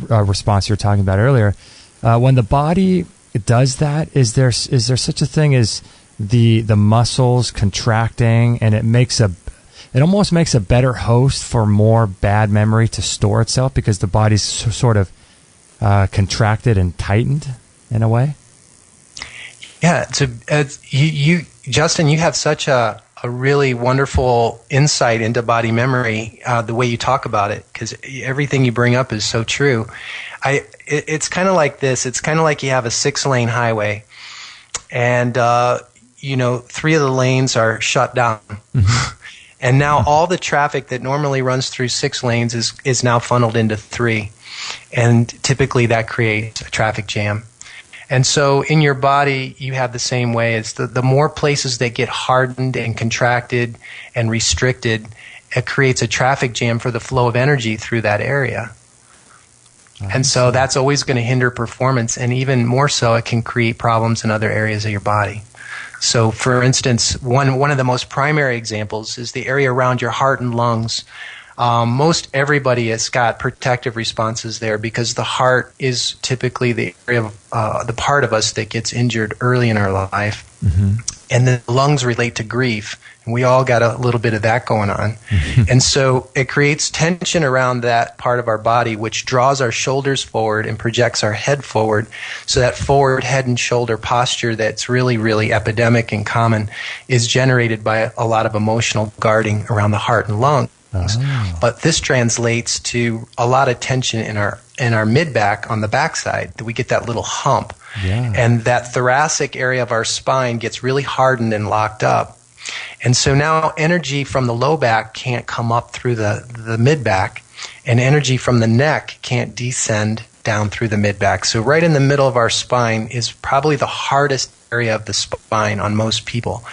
response you were talking about earlier. When the body does that, is there such a thing as the muscles contracting, and it almost makes a better host for more bad memory to store itself, because the body's sort of contracted and tightened in a way? Yeah, Justin, you have such a really wonderful insight into body memory, the way you talk about it, because everything you bring up is so true. It's kind of like this. It's kind of like you have a 6-lane highway, and 3 of the lanes are shut down. And now all the traffic that normally runs through 6 lanes is now funneled into 3. And typically that creates a traffic jam. And so in your body, you have the same way. It's the more places that get hardened and contracted and restricted, it creates a traffic jam for the flow of energy through that area. And so that's always going to hinder performance, and even more so, it can create problems in other areas of your body. So, for instance, one of the most primary examples is the area around your heart and lungs. Most everybody has got protective responses there, because the heart is typically the area of the part of us that gets injured early in our life. And the lungs relate to grief. And we all got a little bit of that going on. And so it creates tension around that part of our body, which draws our shoulders forward and projects our head forward. So that forward head and shoulder posture that's really, really epidemic and common is generated by a lot of emotional guarding around the heart and lungs. But this translates to a lot of tension in our mid-back on the backside. We get that little hump. And that thoracic area of our spine gets really hardened and locked up. And so now energy from the low back can't come up through the mid-back, and energy from the neck can't descend down through the mid-back. So right in the middle of our spine is probably the hardest area of the spine on most people.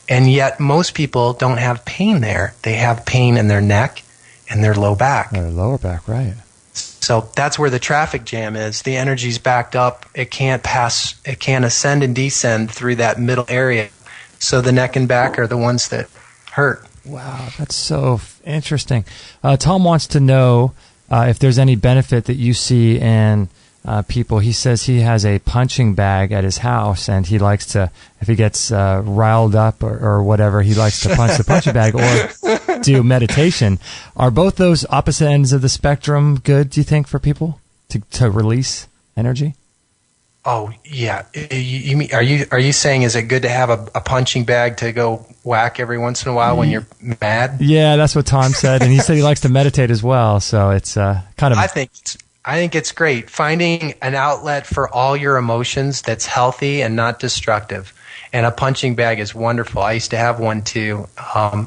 And yet most people don't have pain there. They have pain in their neck and their low back. Their lower back, right. So that's where the traffic jam is. The energy's backed up. It can't ascend and descend through that middle area. So the neck and back are the ones that hurt. Wow, that's so interesting. Tom wants to know if there's any benefit that you see in people. He says he has a punching bag at his house, and he likes to, if he gets riled up or whatever, he likes to punch the punching bag or do meditation. Are both those opposite ends of the spectrum good, do you think, for people to release energy? Oh, yeah. You mean, are you saying, is it good to have a punching bag to go whack every once in a while when you're mad? Yeah, that's what Tom said, and he said he likes to meditate as well. So it's kind of. I think it's great finding an outlet for all your emotions that's healthy and not destructive. And a punching bag is wonderful. I used to have one too,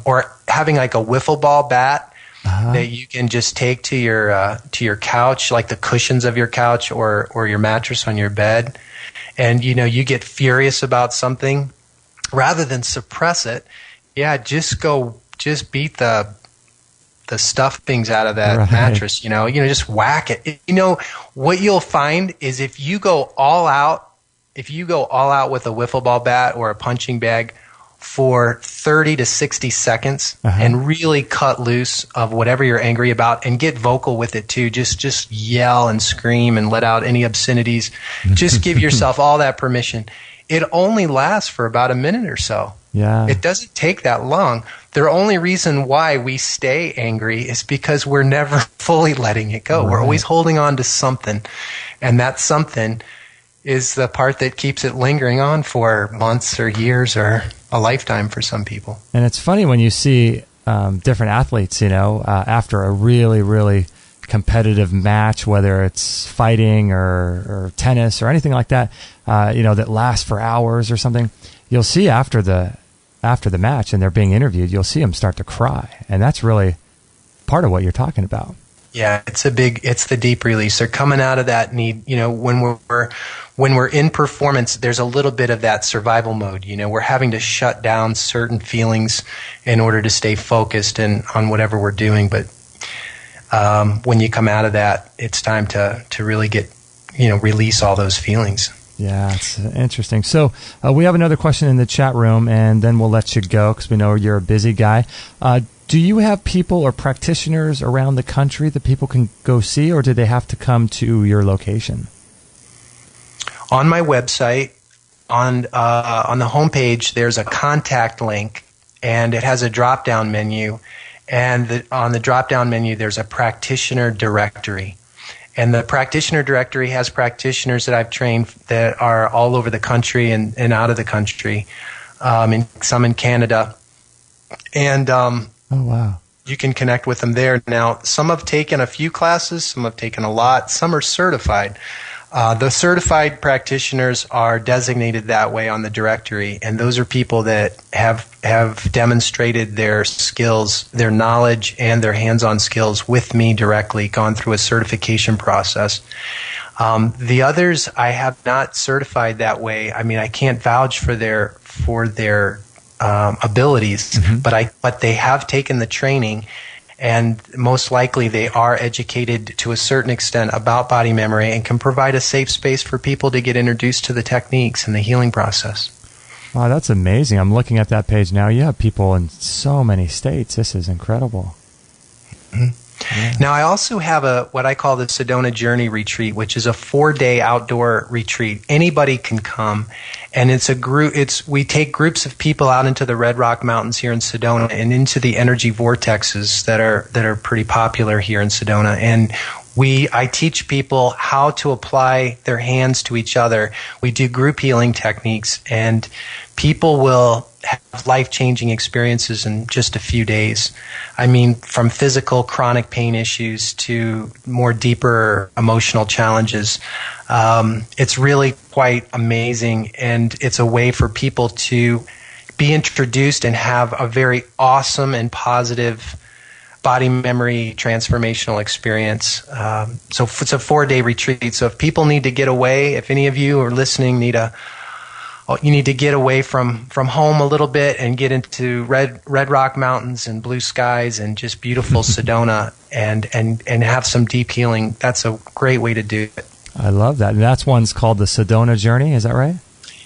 or having like a wiffle ball bat. That you can just take to your couch, like the cushions of your couch or your mattress on your bed, and you get furious about something, rather than suppress it. Yeah, just go just beat the stuffings out of that Right. mattress, just whack it. What you'll find is if you go all out with a wiffle ball bat or a punching bag for 30 to 60 seconds and really cut loose of whatever you're angry about and get vocal with it too. Just yell and scream and let out any obscenities. Just give yourself all that permission. It only lasts for about a minute or so. Yeah. It doesn't take that long. The only reason why we stay angry is because we're never fully letting it go. Right. We're always holding on to something. And that something is the part that keeps it lingering on for months or years or a lifetime for some people. And it's funny when you see different athletes, after a really, really competitive match, whether it's fighting or tennis or anything like that, that lasts for hours or something, you'll see after the match and they're being interviewed, you'll see them start to cry. And that's really part of what you're talking about. Yeah, it's the deep release. They're coming out of that need, when we're in performance, there's a little bit of that survival mode. We're having to shut down certain feelings in order to stay focused on whatever we're doing. But when you come out of that, it's time to really get, release all those feelings. Yeah, it's interesting. So we have another question in the chat room, and then we'll let you go because we know you're a busy guy. Do you have people or practitioners around the country that people can go see, or do they have to come to your location? On my website, on the homepage, there's a contact link, and it has a drop-down menu. And on the drop-down menu, there's a practitioner directory. And the practitioner directory has practitioners that I've trained that are all over the country and out of the country, some in Canada. And oh, wow. You can connect with them there. Now, some have taken a few classes, some have taken a lot, some are certified. The certified practitioners are designated that way on the directory, and those are people that have demonstrated their skills, their knowledge, and their hands-on skills with me directly, gone through a certification process. The others I have not certified that way. I mean, I can't vouch for their abilities, but they have taken the training. And most likely they are educated to a certain extent about body memory and can provide a safe space for people to get introduced to the techniques and the healing process. Wow, that's amazing. I'm looking at that page now. You have people in so many states. This is incredible. Mm-hmm. Yeah. Now, I also have what I call the Sedona Journey Retreat, which is a 4-day outdoor retreat. Anybody can come, and it's a group. We take groups of people out into the Red Rock Mountains here in Sedona and into the energy vortexes that are pretty popular here in Sedona. And I teach people how to apply their hands to each other. We do group healing techniques, and people will have life-changing experiences in just a few days. I mean, from physical chronic pain issues to more deeper emotional challenges. It's really quite amazing, and it's a way for people to be introduced and have a very awesome and positive body memory transformational experience. So it's a 4-day retreat. So if people need to get away, if any of you are listening you need to get away from home a little bit and get into Red Rock Mountains and blue skies and just beautiful Sedona and have some deep healing, that's a great way to do it. I love that. And that's one's called the Sedona Journey, is that right?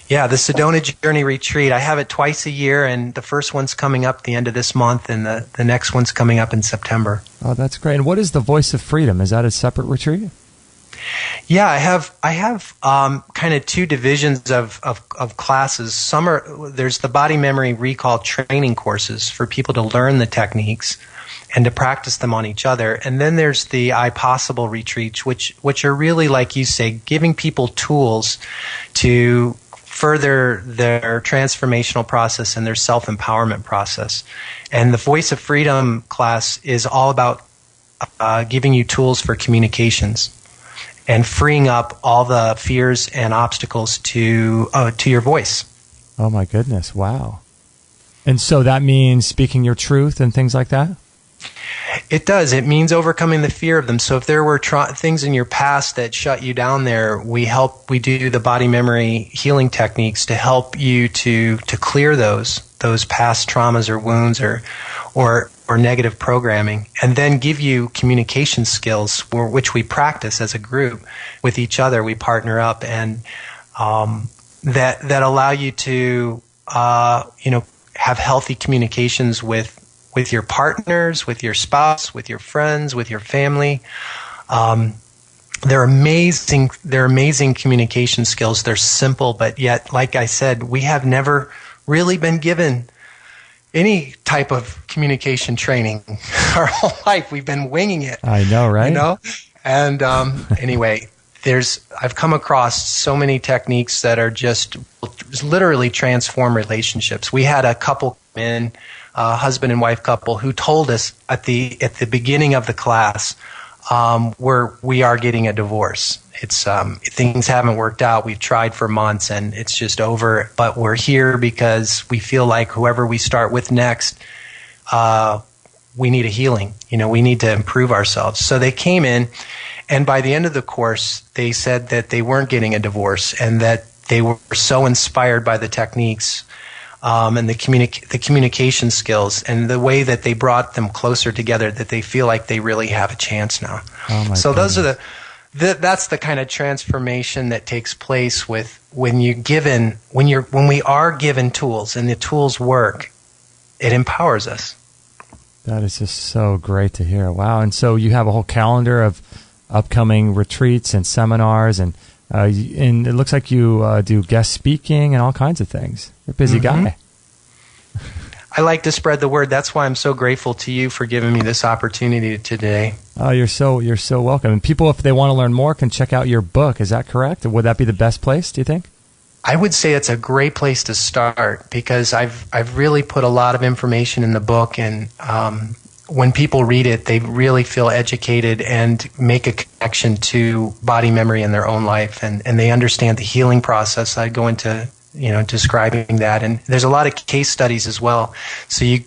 Yeah, the Sedona Journey Retreat. I have it twice a year, and the first one's coming up at the end of this month, and the next one's coming up in September. Oh, that's great. And what is the Voice of Freedom? Is that a separate retreat? Yeah, I have kind of two divisions of classes. There's the body memory recall training courses for people to learn the techniques and to practice them on each other. And then there's the I Possible retreats, which are really, like you say, giving people tools to further their transformational process and their self-empowerment process. And the Voice of Freedom class is all about giving you tools for communications and freeing up all the fears and obstacles to your voice. Oh, my goodness. Wow. And so that means speaking your truth and things like that? It does. It means overcoming the fear of them. So if there were things in your past that shut you down there, we do the body memory healing techniques to help you to clear those past traumas or wounds or negative programming, and then give you communication skills which we practice as a group with each other. We partner up, and that allow you to have healthy communications with your partners, with your spouse, with your friends, with your family. They're amazing communication skills. They're simple, but yet, like I said, we have never really been given any type of communication training our whole life. We've been winging it. I know, right? And anyway, I've come across so many techniques that are just literally transform relationships. We had a couple come in, a husband and wife couple, who told us at the beginning of the class, we are getting a divorce. It's things haven't worked out. We've tried for months and it's just over. But we're here because we feel like whoever we start with next, we need a healing. We need to improve ourselves. So they came in, and by the end of the course, they said that they weren't getting a divorce and that they were so inspired by the techniques and the communication skills and the way that they brought them closer together that they feel like they really have a chance now. Oh my so goodness. Those are that's the kind of transformation that takes place when we are given tools and the tools work. It empowers us. That is just so great to hear. Wow. And so you have a whole calendar of upcoming retreats and seminars, and it looks like you do guest speaking and all kinds of things. You're a busy guy. I like to spread the word. That's why I'm so grateful to you for giving me this opportunity today. Oh, you're so welcome. And people, if they want to learn more, can check out your book. Is that correct? Would that be the best place, do you think? I would say it's a great place to start because I've really put a lot of information in the book, and when people read it, they really feel educated and make a connection to body memory in their own life, and they understand the healing process. I go into describing that, and there's a lot of case studies as well. So a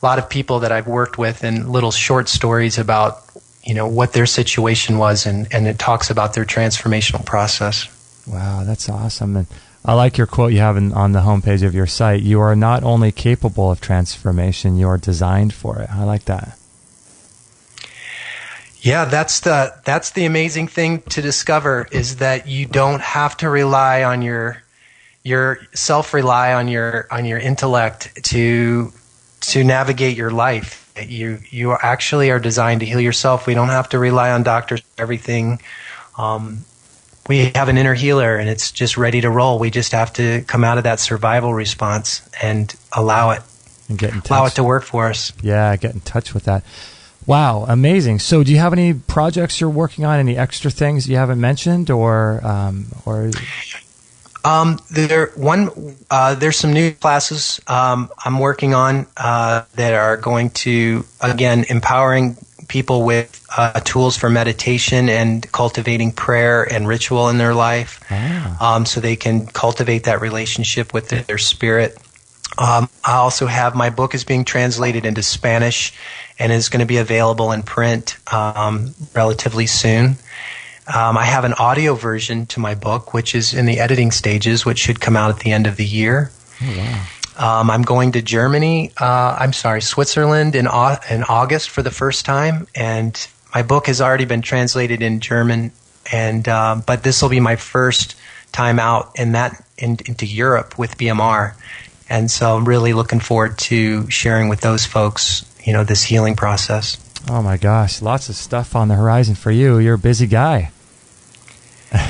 lot of people that I've worked with and little short stories about what their situation was, and it talks about their transformational process. Wow, that's awesome. And I like your quote you have on the homepage of your site. You are not only capable of transformation, you are designed for it. I like that. Yeah, that's the amazing thing to discover, is that you don't have to rely on your intellect to navigate your life. You actually are designed to heal yourself. We don't have to rely on doctors for everything. We have an inner healer, and it's just ready to roll. We just have to come out of that survival response and allow it, and get in touch. Allow it to work for us. Yeah, get in touch with that. Wow, amazing. So, do you have any projects you're working on? Any extra things you haven't mentioned, or? There's some new classes I'm working on that are going to, again, empowering people with tools for meditation and cultivating prayer and ritual in their life, so they can cultivate that relationship with their spirit. I also have, my book is being translated into Spanish and is going to be available in print relatively soon. I have an audio version to my book, which is in the editing stages, which should come out at the end of the year. Oh, wow. I'm going to Switzerland in August for the first time, and my book has already been translated in German, and but this will be my first time out into Europe with BMR, and so I'm really looking forward to sharing with those folks, this healing process. Oh my gosh, lots of stuff on the horizon for you. You're a busy guy.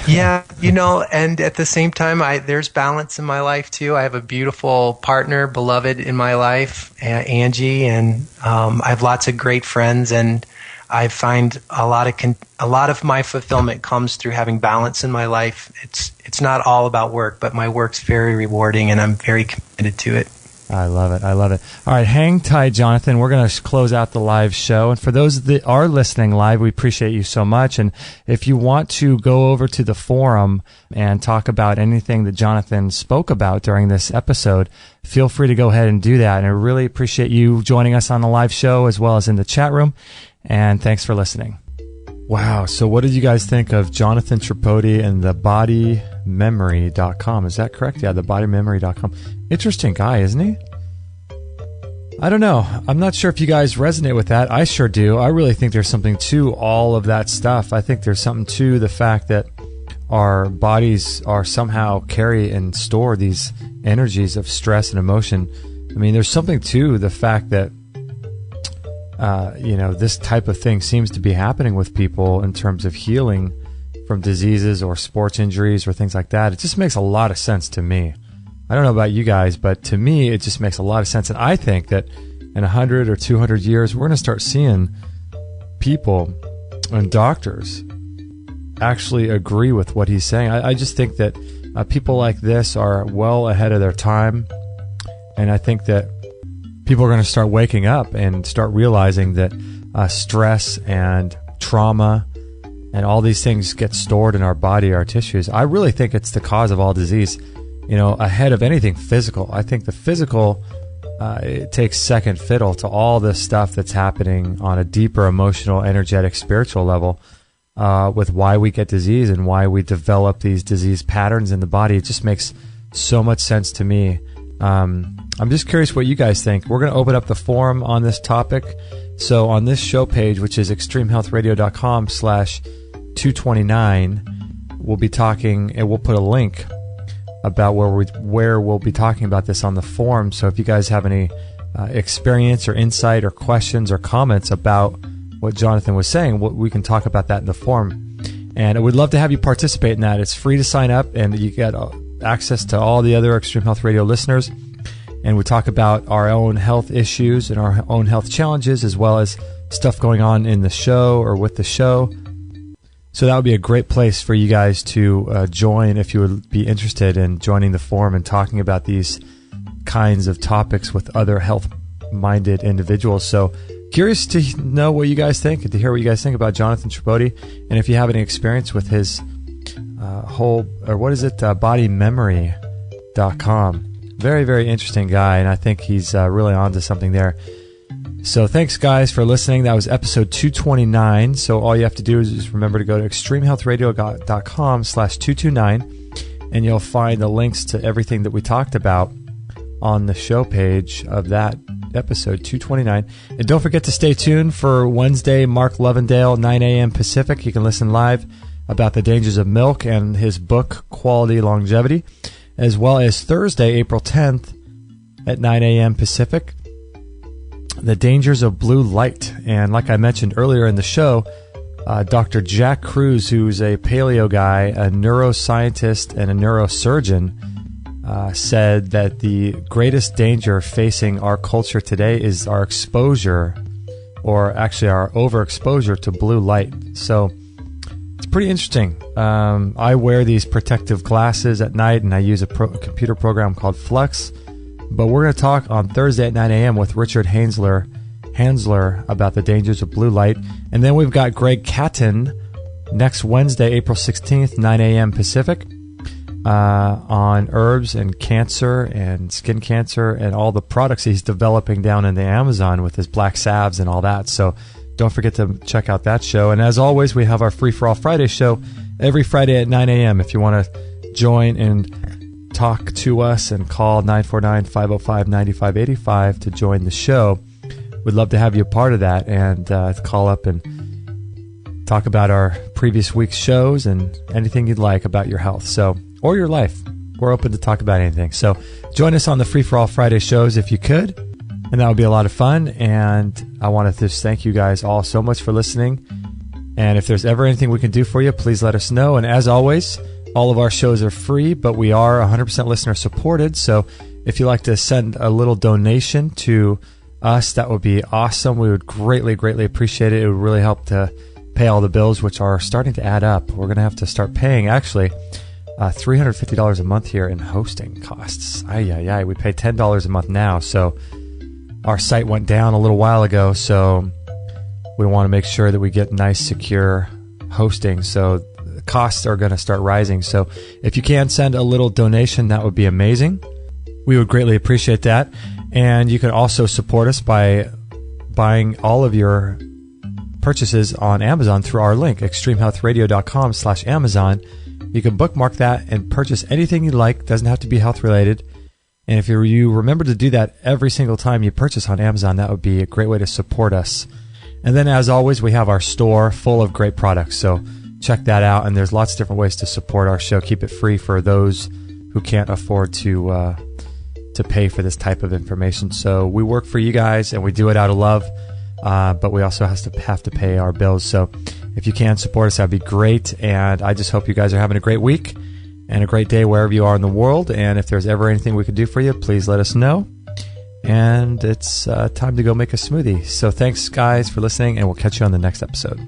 Yeah, and at the same time, there's balance in my life too. I have a beautiful partner, beloved in my life, Angie, and I have lots of great friends, and I find a lot of my fulfillment comes through having balance in my life. It's not all about work, but my work's very rewarding, and I'm very committed to it. I love it. All right, hang tight, Jonathan. We're going to close out the live show. And for those that are listening live, we appreciate you so much. And if you want to go over to the forum and talk about anything that Jonathan spoke about during this episode, feel free to go ahead and do that. And I really appreciate you joining us on the live show as well as in the chat room. and thanks for listening. Wow, so what did you guys think of Jonathan Tripodi and the bodymemory.com? Is that correct? Yeah, the bodymemory.com. Interesting guy, isn't he? I don't know. I'm not sure if you guys resonate with that. I sure do. I really think there's something to all of that stuff. I think there's something to the fact that our bodies are somehow carry and store these energies of stress and emotion. I mean, there's something to the fact that, this type of thing seems to be happening with people in terms of healing from diseases or sports injuries or things like that. It just makes a lot of sense to me. I don't know about you guys, but to me, it just makes a lot of sense. And I think that in 100 or 200 years, we're going to start seeing people and doctors actually agree with what he's saying. I just think that people like this are well ahead of their time. And I think that people are going to start waking up and start realizing that stress and trauma and all these things get stored in our body, our tissues. I really think it's the cause of all disease. Ahead of anything physical. I think the physical, it takes second fiddle to all this stuff that's happening on a deeper emotional, energetic, spiritual level with why we get disease and why we develop these disease patterns in the body. It just makes so much sense to me. I'm just curious what you guys think. We're going to open up the forum on this topic. So on this show page, which is extremehealthradio.com/229, we'll be talking, and we'll put a link about where we'll be talking about this on the forum. So if you guys have any experience or insight or questions or comments about what Jonathan was saying, we can talk about that in the forum. And I would love to have you participate in that. It's free to sign up, and you get access to all the other Extreme Health Radio listeners. And we talk about our own health issues and our own health challenges, as well as stuff going on in the show or with the show. So that would be a great place for you guys to join if you would be interested in joining the forum and talking about these kinds of topics with other health-minded individuals. So curious to know what you guys think and to hear what you guys think about Jonathan Tripodi. And if you have any experience with his bodymemory.com. Very, very interesting guy, and I think he's really onto something there. So thanks, guys, for listening. That was episode 229. So all you have to do is just remember to go to extremehealthradio.com/229, and you'll find the links to everything that we talked about on the show page of that episode 229. And don't forget to stay tuned for Wednesday, Mark Lovendale, 9 a.m. Pacific. You can listen live about the dangers of milk and his book, Quality Longevity, as well as Thursday, April 10th at 9 a.m. Pacific, the dangers of blue light. And like I mentioned earlier in the show, Dr. Jack Cruz, who's a paleo guy, a neuroscientist, and a neurosurgeon, said that the greatest danger facing our culture today is our exposure, or actually our overexposure to blue light. So it's pretty interesting. I wear these protective glasses at night, and I use a computer program called Flux. But we're going to talk on Thursday at 9 a.m. with Richard Hansler about the dangers of blue light. And then we've got Greg Catton next Wednesday, April 16th, 9 a.m. Pacific, on herbs and cancer and skin cancer and all the products he's developing down in the Amazon with his black salves and all that. So don't forget to check out that show. And as always, we have our Free For All Friday show every Friday at 9 a.m. If you want to join and talk to us, and call 949-505-9585 to join the show. We'd love to have you a part of that, and call up and talk about our previous week's shows and anything you'd like about your health, or your life. We're open to talk about anything. So join us on the Free For All Friday shows if you could, and that would be a lot of fun. And I want to just thank you guys all so much for listening. And if there's ever anything we can do for you, please let us know. And as always, all of our shows are free, but we are 100% listener supported. So if you'd like to send a little donation to us, that would be awesome. We would greatly, greatly appreciate it. It would really help to pay all the bills, which are starting to add up. We're going to have to start paying, actually, $350 a month here in hosting costs. We pay $10 a month now. So our site went down a little while ago, so we want to make sure that we get nice, secure hosting. So costs are going to start rising. So if you can send a little donation, that would be amazing. We would greatly appreciate that. And you can also support us by buying all of your purchases on Amazon through our link, extremehealthradio.com/Amazon. You can bookmark that and purchase anything you like. Doesn't have to be health related. And if you remember to do that every single time you purchase on Amazon, that would be a great way to support us. And then, as always, we have our store full of great products. So check that out. And there's lots of different ways to support our show. Keep it free for those who can't afford to pay for this type of information. So we work for you guys, and we do it out of love. But we also have to pay our bills. So if you can support us, that'd be great. And I just hope you guys are having a great week and a great day wherever you are in the world. And if there's ever anything we could do for you, please let us know. And it's time to go make a smoothie. So thanks, guys, for listening, and we'll catch you on the next episode.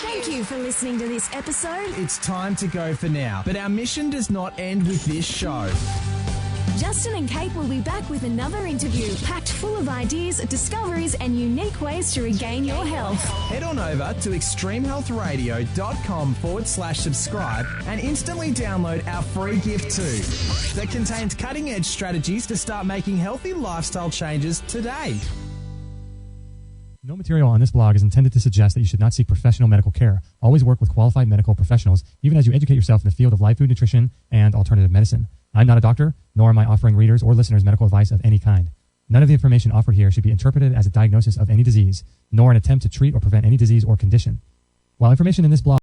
Thank you for listening to this episode. It's time to go for now, but our mission does not end with this show. Justin and Kate will be back with another interview packed full of ideas, discoveries, and unique ways to regain your health. Head on over to extremehealthradio.com/subscribe and instantly download our free gift too that contains cutting-edge strategies to start making healthy lifestyle changes today. No material on this blog is intended to suggest that you should not seek professional medical care. Always work with qualified medical professionals, even as you educate yourself in the field of live food nutrition and alternative medicine. I'm not a doctor, nor am I offering readers or listeners medical advice of any kind. None of the information offered here should be interpreted as a diagnosis of any disease, nor an attempt to treat or prevent any disease or condition. While information in this blog